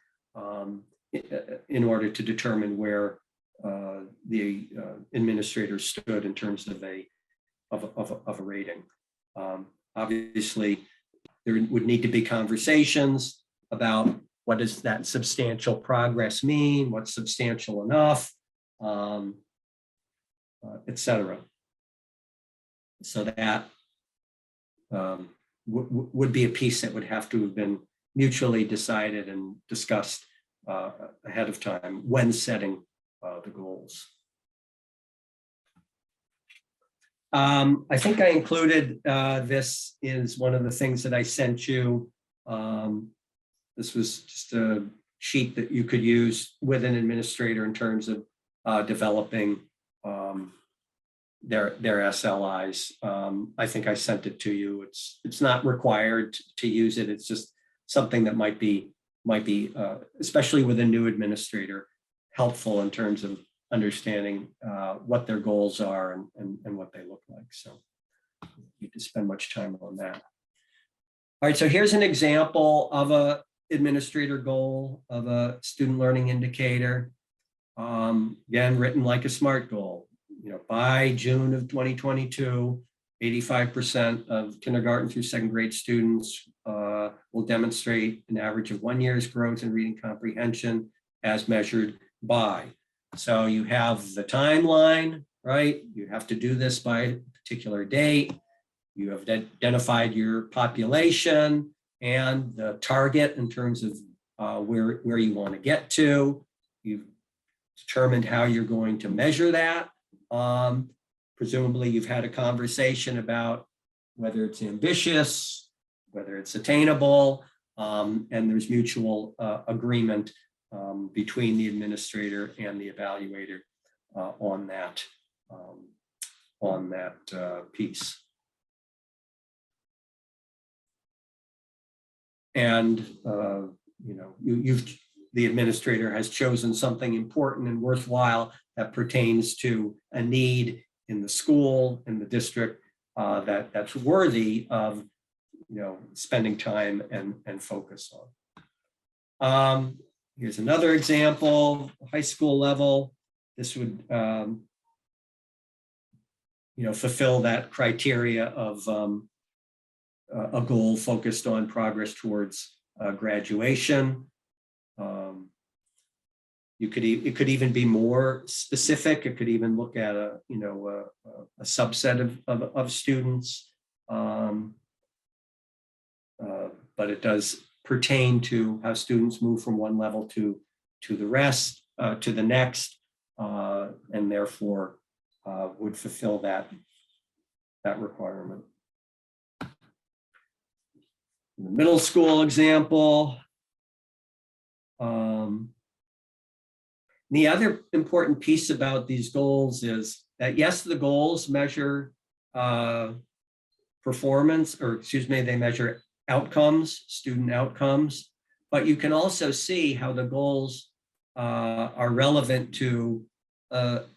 in order to determine where the administrator stood in terms of a rating. Obviously, there would need to be conversations about what does that substantial progress mean, what's substantial enough, et cetera. So that would be a piece that would have to have been mutually decided and discussed ahead of time when setting the goals. I think I included this is one of the things that I sent you. This was just a sheet that you could use with an administrator in terms of developing their SLIs. I think I sent it to you. It's not required to use it. It's just something that might be especially with a new administrator, helpful in terms of understanding what their goals are and what they look like. So you need to spend much time on that. All right, so here's an example of a administrator goal of a student learning indicator. Again, written like a SMART goal. You know, by June of 2022, 85% of kindergarten through second grade students will demonstrate an average of 1 year's growth in reading comprehension as measured by. So you have the timeline, right? You have to do this by a particular date. You have identified your population and the target in terms of where you want to get to. You've determined how you're going to measure that. Presumably you've had a conversation about whether it's ambitious, whether it's attainable, and there's mutual agreement between the administrator and the evaluator on that piece. And you know, the administrator has chosen something important and worthwhile that pertains to a need in the school, in the district, that's worthy of, you know, spending time and focus on. Here's another example, high school level. This would, you know, fulfill that criteria of a goal focused on progress towards graduation. It could even be more specific. It could even look at a subset of students, but it does pertain to how students move from one level to the rest, to the next, and therefore would fulfill that requirement. In the middle school example, the other important piece about these goals is that, yes, the goals measure performance, or excuse me, they measure outcomes, student outcomes, but you can also see how the goals are relevant to the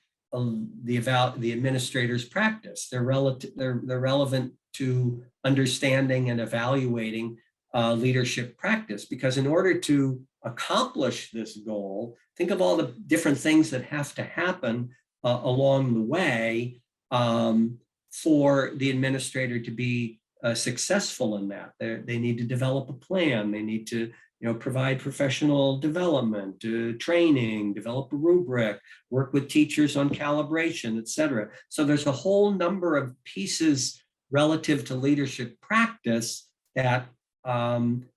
administrator's practice. They're relevant to understanding and evaluating leadership practice, because in order to accomplish this goal, think of all the different things that have to happen along the way for the administrator to be successful in that. They need to develop a plan. They need to provide professional development, training, develop a rubric, work with teachers on calibration, et cetera. So there's a whole number of pieces relative to leadership practice that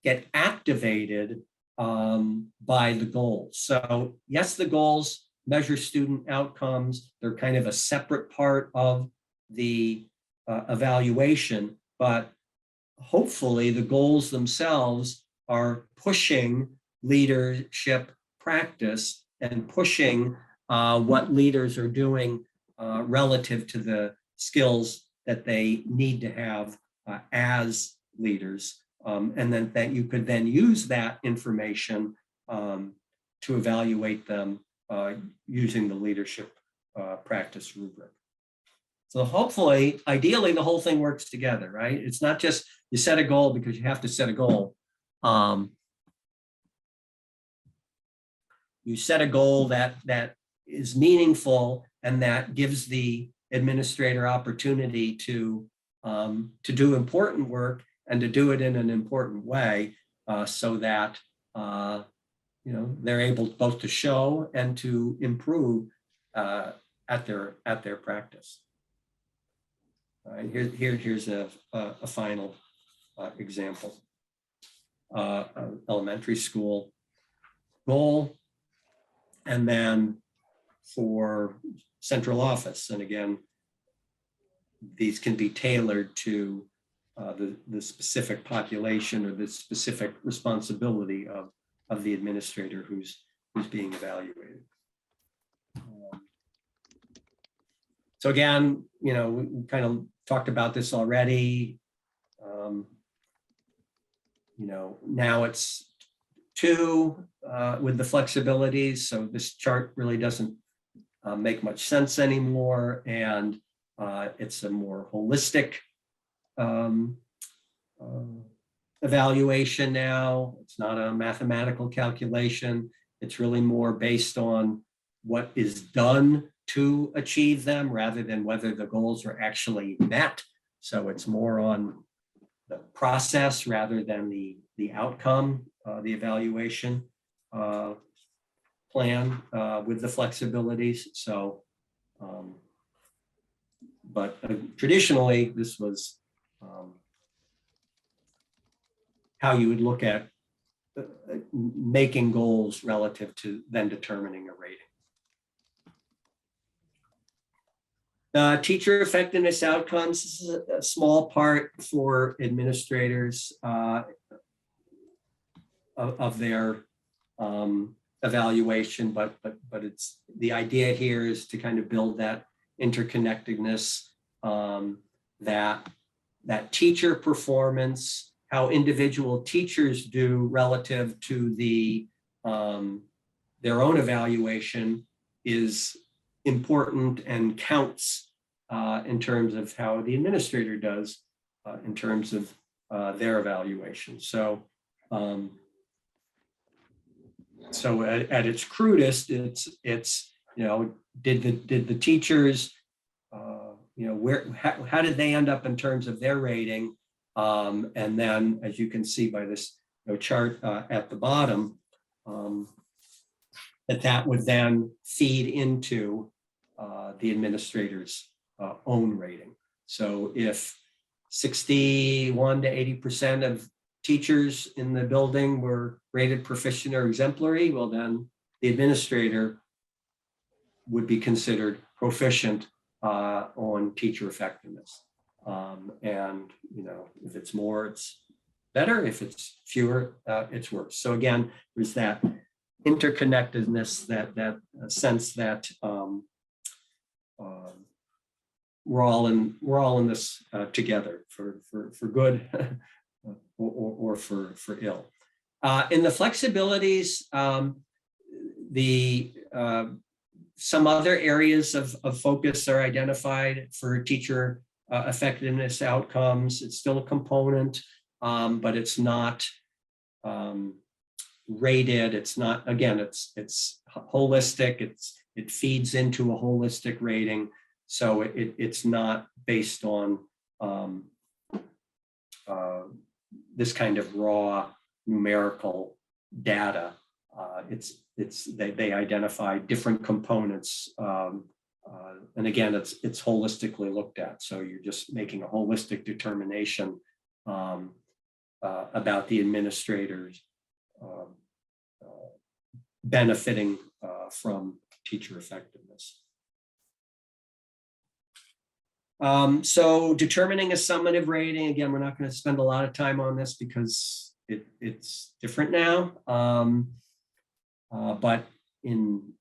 get activated by the goals. So yes, the goals measure student outcomes. They're kind of a separate part of the evaluation, but hopefully the goals themselves are pushing leadership practice and pushing what leaders are doing relative to the skills that they need to have as leaders. And then that you could then use that information to evaluate them using the leadership practice rubric. So hopefully, ideally, the whole thing works together, right? It's not just you set a goal because you have to set a goal. You set a goal that is meaningful and that gives the administrator opportunity to do important work and to do it in an important way, so that they're able both to show and to improve at their practice. All right, here's a final example. Elementary school goal, and then for central office. And again, these can be tailored to the specific population or the specific responsibility of the administrator who's being evaluated. So again, we kind of talked about this already. Now it's 2 with the flexibilities. So this chart really doesn't make much sense anymore. And it's a more holistic evaluation now. It's not a mathematical calculation. It's really more based on what is done to achieve them rather than whether the goals are actually met. So it's more on the process rather than the outcome, the evaluation plan with the flexibilities. So, but traditionally, this was how you would look at making goals relative to then determining a rating. Teacher effectiveness outcomes is a small part for administrators of their evaluation, but it's the idea here is to kind of build that interconnectedness, that teacher performance, how individual teachers do relative to their own evaluation is important and counts in terms of how the administrator does in terms of their evaluation. So, so at its crudest, it's did the teachers how did they end up in terms of their rating, and then as you can see by this chart at the bottom, that would then feed into the administrator's own rating. So if 61 to 80% of teachers in the building were rated proficient or exemplary, well then the administrator would be considered proficient on teacher effectiveness. And if it's more, it's better. If it's fewer, it's worse. So again, there's that interconnectedness, that sense that we're all in this together for good or for ill. In the flexibilities, some other areas of focus are identified for teacher effectiveness outcomes. It's still a component, but it's not rated. It's not, again, it's holistic. It feeds into a holistic rating. So it's not based on this kind of raw numerical data. They identify different components, and again, it's holistically looked at. So you're just making a holistic determination about the administrators benefiting from teacher effectiveness. So determining a summative rating, again, we're not going to spend a lot of time on this because it's different now. But in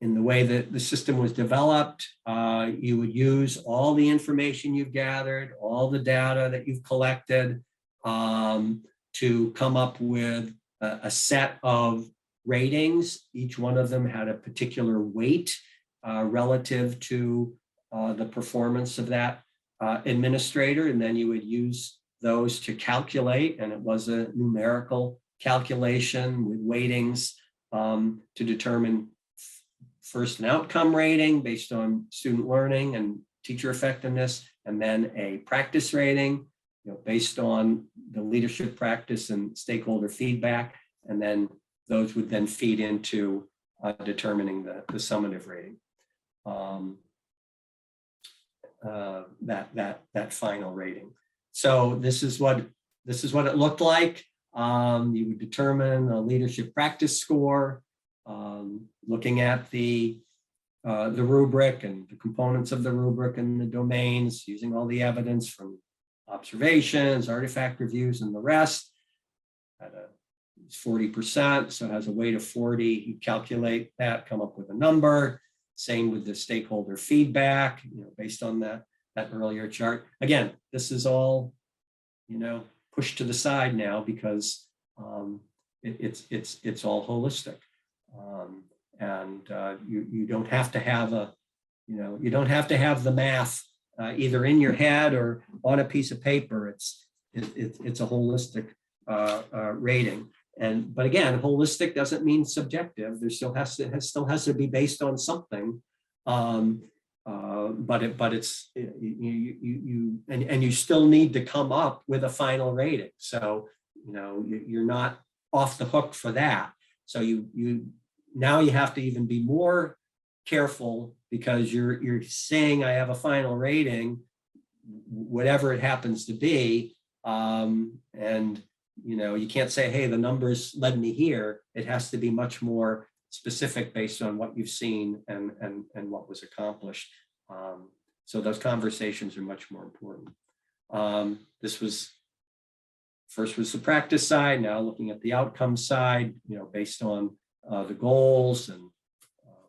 the way that the system was developed, you would use all the information you've gathered, all the data that you've collected to come up with a set of ratings. Each one of them had a particular weight relative to the performance of that administrator, and then you would use those to calculate, and it was a numerical calculation with weightings to determine first an outcome rating based on student learning and teacher effectiveness, and then a practice rating, based on the leadership practice and stakeholder feedback, and then those would then feed into determining the summative rating. That final rating. So this is what it looked like. You would determine a leadership practice score, looking at the rubric and the components of the rubric and the domains, using all the evidence from observations, artifact reviews, and the rest. It's 40%, so it has a weight of 40. You calculate that, come up with a number. Same with the stakeholder feedback, based on that earlier chart. Again, this is all, pushed to the side now because it's all holistic, and you don't have to have you don't have to have the math either in your head or on a piece of paper. It's a holistic rating. But again, holistic doesn't mean subjective. There still has to be based on something, but it's you still need to come up with a final rating. So you're not off the hook for that. So now you have to even be more careful because you're saying I have a final rating, whatever it happens to be, and you can't say, hey, the numbers led me here. It has to be much more specific based on what you've seen and what was accomplished. So those conversations are much more important. This was the practice side. Now looking at the outcome side, based on the goals and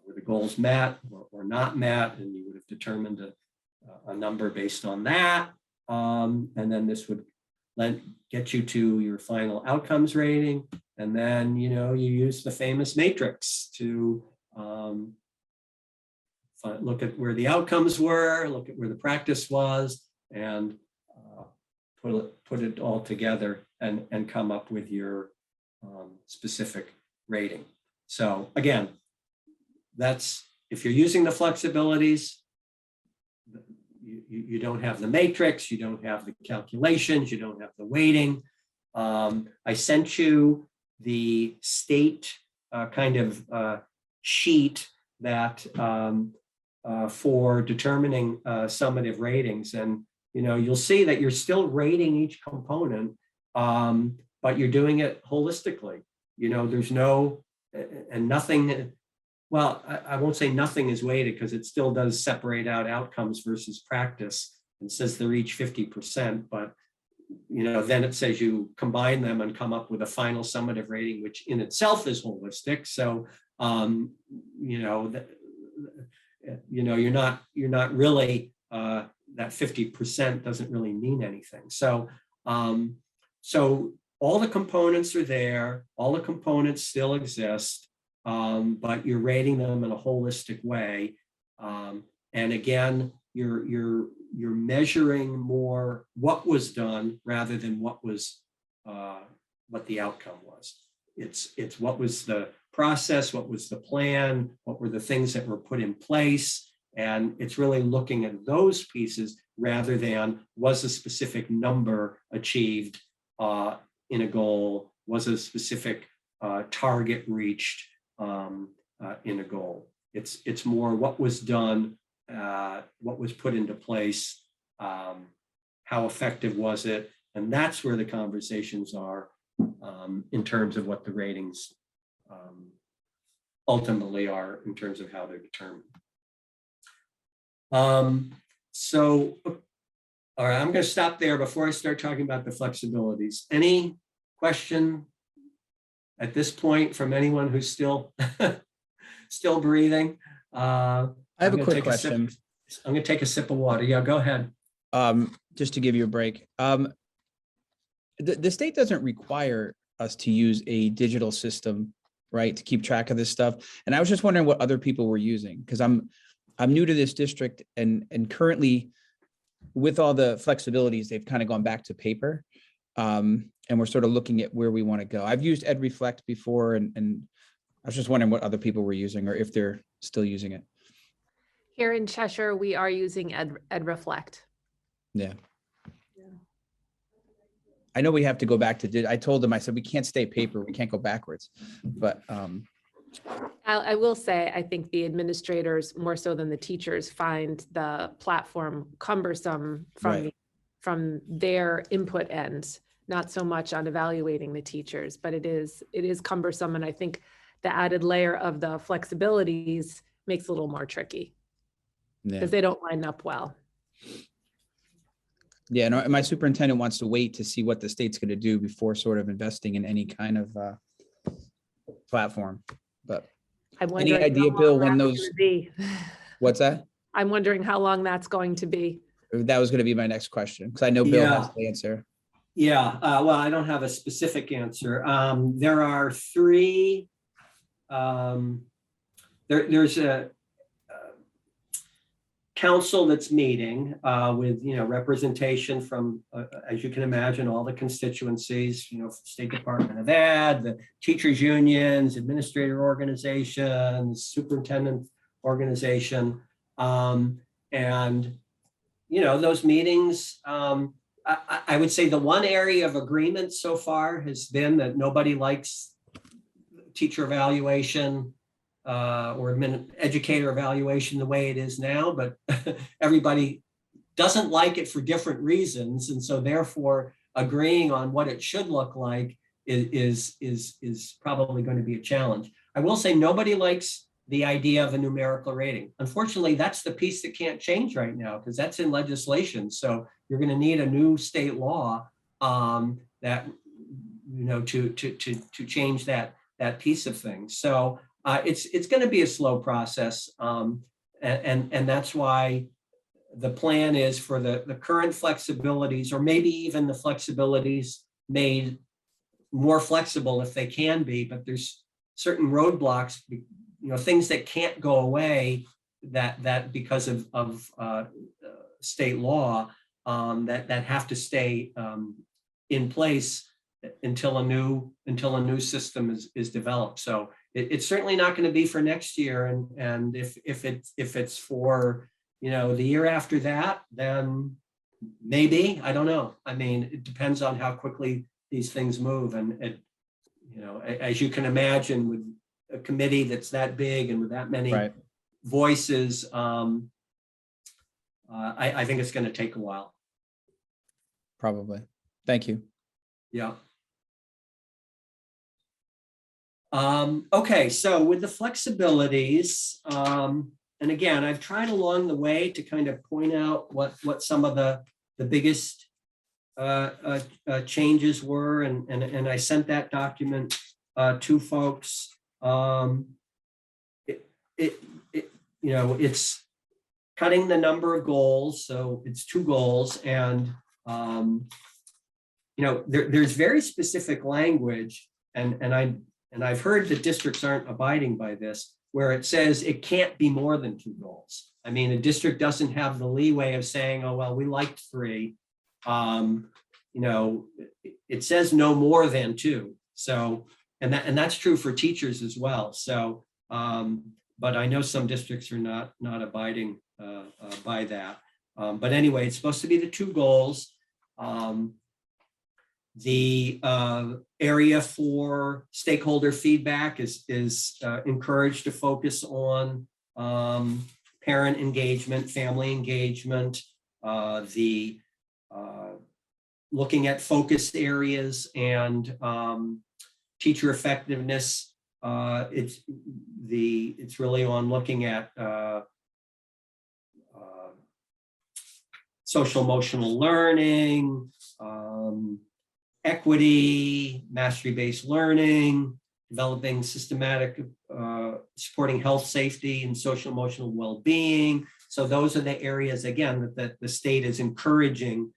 were the goals met or not met, and you would have determined a number based on that. And then this would get you to your final outcomes rating. And then, you use the famous matrix to look at where the outcomes were, look at where the practice was, and put it all together and come up with your specific rating. So again, that's, if you're using the flexibilities, you don't have the matrix, you don't have the calculations, you don't have the weighting. I sent you the state kind of sheet that for determining summative ratings. And you'll see that you're still rating each component, but you're doing it holistically. There's no, and nothing, well, I won't say nothing is weighted because it still does separate out outcomes versus practice and says they're each 50%, but then it says you combine them and come up with a final summative rating, which in itself is holistic. So, you're not really, that 50% doesn't really mean anything. So, all the components are there, all the components still exist, but you're rating them in a holistic way. And again, you're measuring more what was done rather than what the outcome was. It's what was the process, what was the plan, what were the things that were put in place, and it's really looking at those pieces rather than was a specific number achieved in a goal, was a specific target reached in a goal. It's more what was done, what was put into place, how effective was it, and that's where the conversations are in terms of what the ratings ultimately are in terms of how they're determined. So, all right, I'm going to stop there before I start talking about the flexibilities. Any question at this point from anyone who's still still breathing? I have a quick question. I'm going to take a sip of water. Yeah, go ahead. Just to give you a break. The state doesn't require us to use a digital system, right, to keep track of this stuff. And I was just wondering what other people were using, because I'm new to this district, and currently with all the flexibilities, they've kind of gone back to paper. And we're sort of looking at where we want to go. I've used EdReflect before, and I was just wondering what other people were using or if they're still using it. Here in Cheshire, we are using EdReflect. Yeah. I know we have to go back to, I told them, I said, we can't stay paper, we can't go backwards, but. I will say, I think the administrators, more so than the teachers, find the platform cumbersome from their input end, not so much on evaluating the teachers, but it is cumbersome. And I think the added layer of the flexibilities makes it a little more tricky because they don't line up well. Yeah, and my superintendent wants to wait to see what the state's going to do before sort of investing in any kind of platform. But any idea, Bill, when those? What's that? I'm wondering how long that's going to be. That was going to be my next question, because I know Bill has the answer. Yeah, well, I don't have a specific answer. There are three. There's a council that's meeting with representation from, as you can imagine, all the constituencies, State Department of Ed, the teachers unions, administrator organizations, superintendent organization, and those meetings. I would say the one area of agreement so far has been that nobody likes teacher evaluation or educator evaluation the way it is now, but everybody doesn't like it for different reasons. And so therefore agreeing on what it should look like is probably going to be a challenge. I will say nobody likes the idea of a numerical rating. Unfortunately, that's the piece that can't change right now because that's in legislation. So you're going to need a new state law that, to change that piece of things. So it's going to be a slow process, and that's why the plan is for the current flexibilities, or maybe even the flexibilities made more flexible if they can be. But there's certain roadblocks, things that can't go away that because of state law that have to stay in place until a new system is developed. So it's certainly not going to be for next year, and if it's for the year after that, then maybe, I don't know. I mean, it depends on how quickly these things move, and as you can imagine, with a committee that's that big and with that many voices, I think it's going to take a while. Probably. Thank you. Yeah. Okay, so with the flexibilities, and again, I've tried along the way to kind of point out what some of the biggest changes were, and I sent that document to folks. It's cutting the number of goals, so it's 2 goals, and there's very specific language, and I've heard that districts aren't abiding by this, where it says it can't be more than 2 goals. I mean, a district doesn't have the leeway of saying, oh, well, we liked 3. It says no more than 2. So, and that's true for teachers as well. So, but I know some districts are not abiding by that. But anyway, it's supposed to be the 2 goals. The area for stakeholder feedback is encouraged to focus on parent engagement, family engagement, looking at focused areas and teacher effectiveness. It's really on looking at social emotional learning, equity, mastery-based learning, developing systematic, supporting health, safety, and social emotional well-being. So those are the areas, again, that the state is encouraging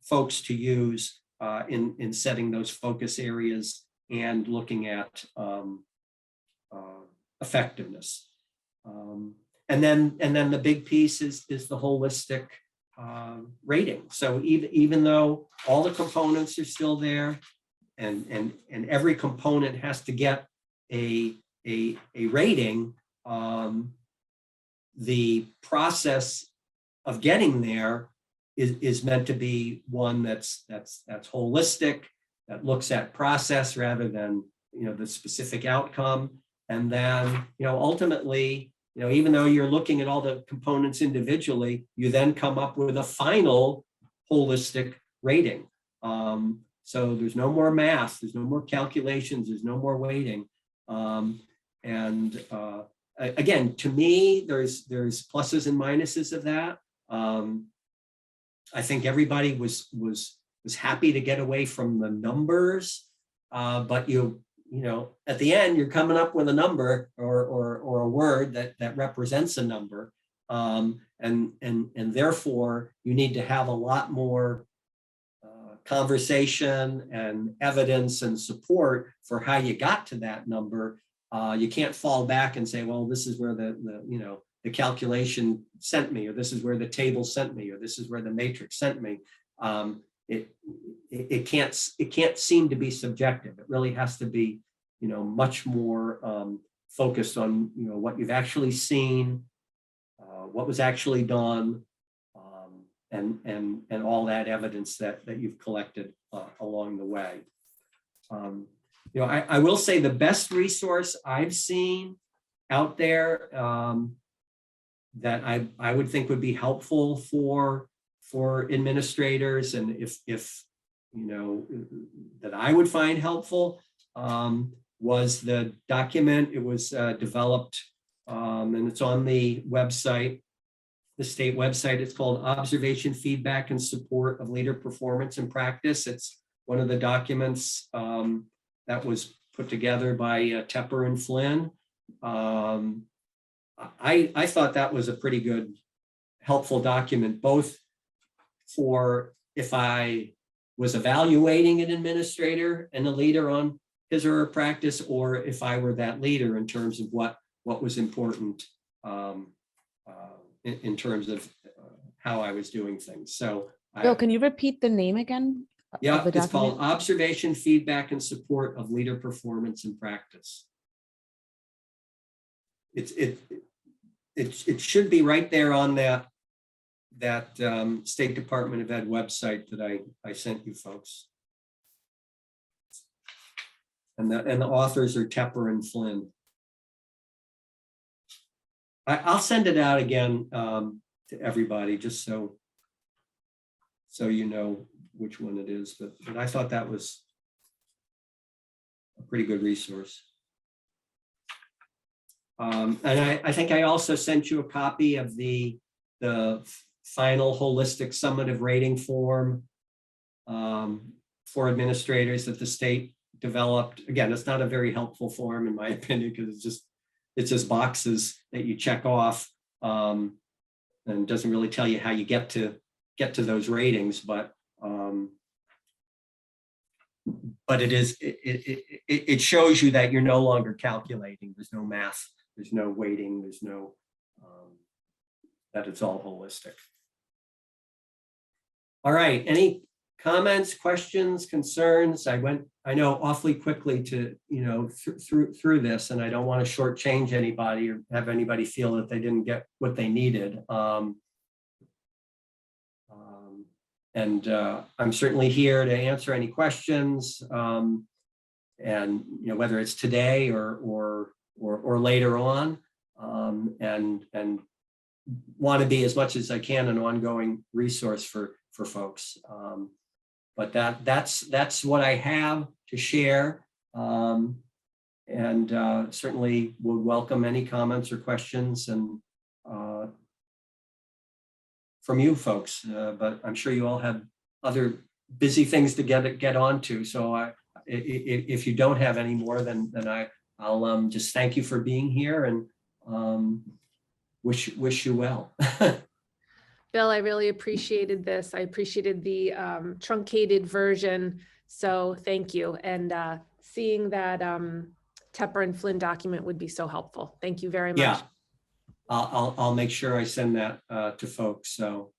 folks to use in setting those focus areas and looking at effectiveness. And then the big piece is the holistic rating. So even though all the components are still there, and every component has to get a rating, the process of getting there is meant to be one that's holistic, that looks at process rather than the specific outcome. And then ultimately, even though you're looking at all the components individually, you then come up with a final holistic rating. So there's no more math, there's no more calculations, there's no more weighting. Again, to me, there's pluses and minuses of that. I think everybody was happy to get away from the numbers, but at the end, you're coming up with a number or a word that represents a number, and therefore you need to have a lot more conversation and evidence and support for how you got to that number. You can't fall back and say, well, this is where the calculation sent me, or this is where the table sent me, or this is where the matrix sent me. It can't seem to be subjective. It really has to be, much more focused on, what you've actually seen, what was actually done, and all that evidence that you've collected along the way. I will say the best resource I've seen out there that I would think would be helpful for administrators, and if that I would find helpful, was the document. It was developed and it's on the website, the state website. It's called Observation, Feedback, and Support of Leader Performance and Practice. It's one of the documents that was put together by Tepper and Flynn. I thought that was a pretty good, helpful document, both for if I was evaluating an administrator and a leader on his or her practice, or if I were that leader in terms of what was important in terms of how I was doing things. So Bill, can you repeat the name again? Yeah, it's called Observation, Feedback, and Support of Leader Performance and Practice. It should be right there on that State Department of Ed website that I sent you folks. And the authors are Tepper and Flynn. I'll send it out again to everybody, just so you know which one it is, but I thought that was a pretty good resource. And I think I also sent you a copy of the final holistic summative rating form for administrators that the state developed. Again, it's not a very helpful form in my opinion, because it's just boxes that you check off, and doesn't really tell you how you get to those ratings. But But it shows you that you're no longer calculating. There's no math, there's no weighting, there's no, that it's all holistic. All right, any comments, questions, concerns? I know awfully quickly to, through this, and I don't want to shortchange anybody or have anybody feel that they didn't get what they needed. And I'm certainly here to answer any questions, and whether it's today or later on, and want to be as much as I can an ongoing resource for folks. But that's what I have to share, and certainly would welcome any comments or questions and from you folks. But I'm sure you all have other busy things to get onto. So if you don't have any more, then I'll just thank you for being here and wish you well. Bill, I really appreciated this. I appreciated the truncated version. So thank you. And seeing that Tepper and Flynn document would be so helpful. Thank you very much. Yeah, I'll make sure I send that to folks. So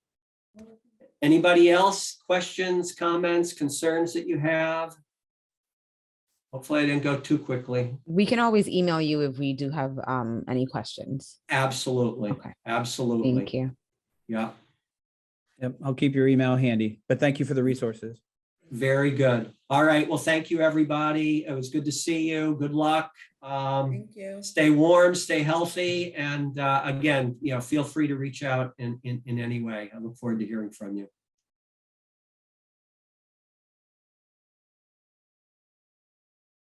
anybody else, questions, comments, concerns that you have? Hopefully I didn't go too quickly. We can always email you if we do have any questions. Absolutely. Okay. Absolutely. Thank you. Yeah. Yep, I'll keep your email handy, but thank you for the resources. Very good. All right. Well, thank you, everybody. It was good to see you. Good luck. Thank you. Stay warm, stay healthy. And again, feel free to reach out in any way. I look forward to hearing from you.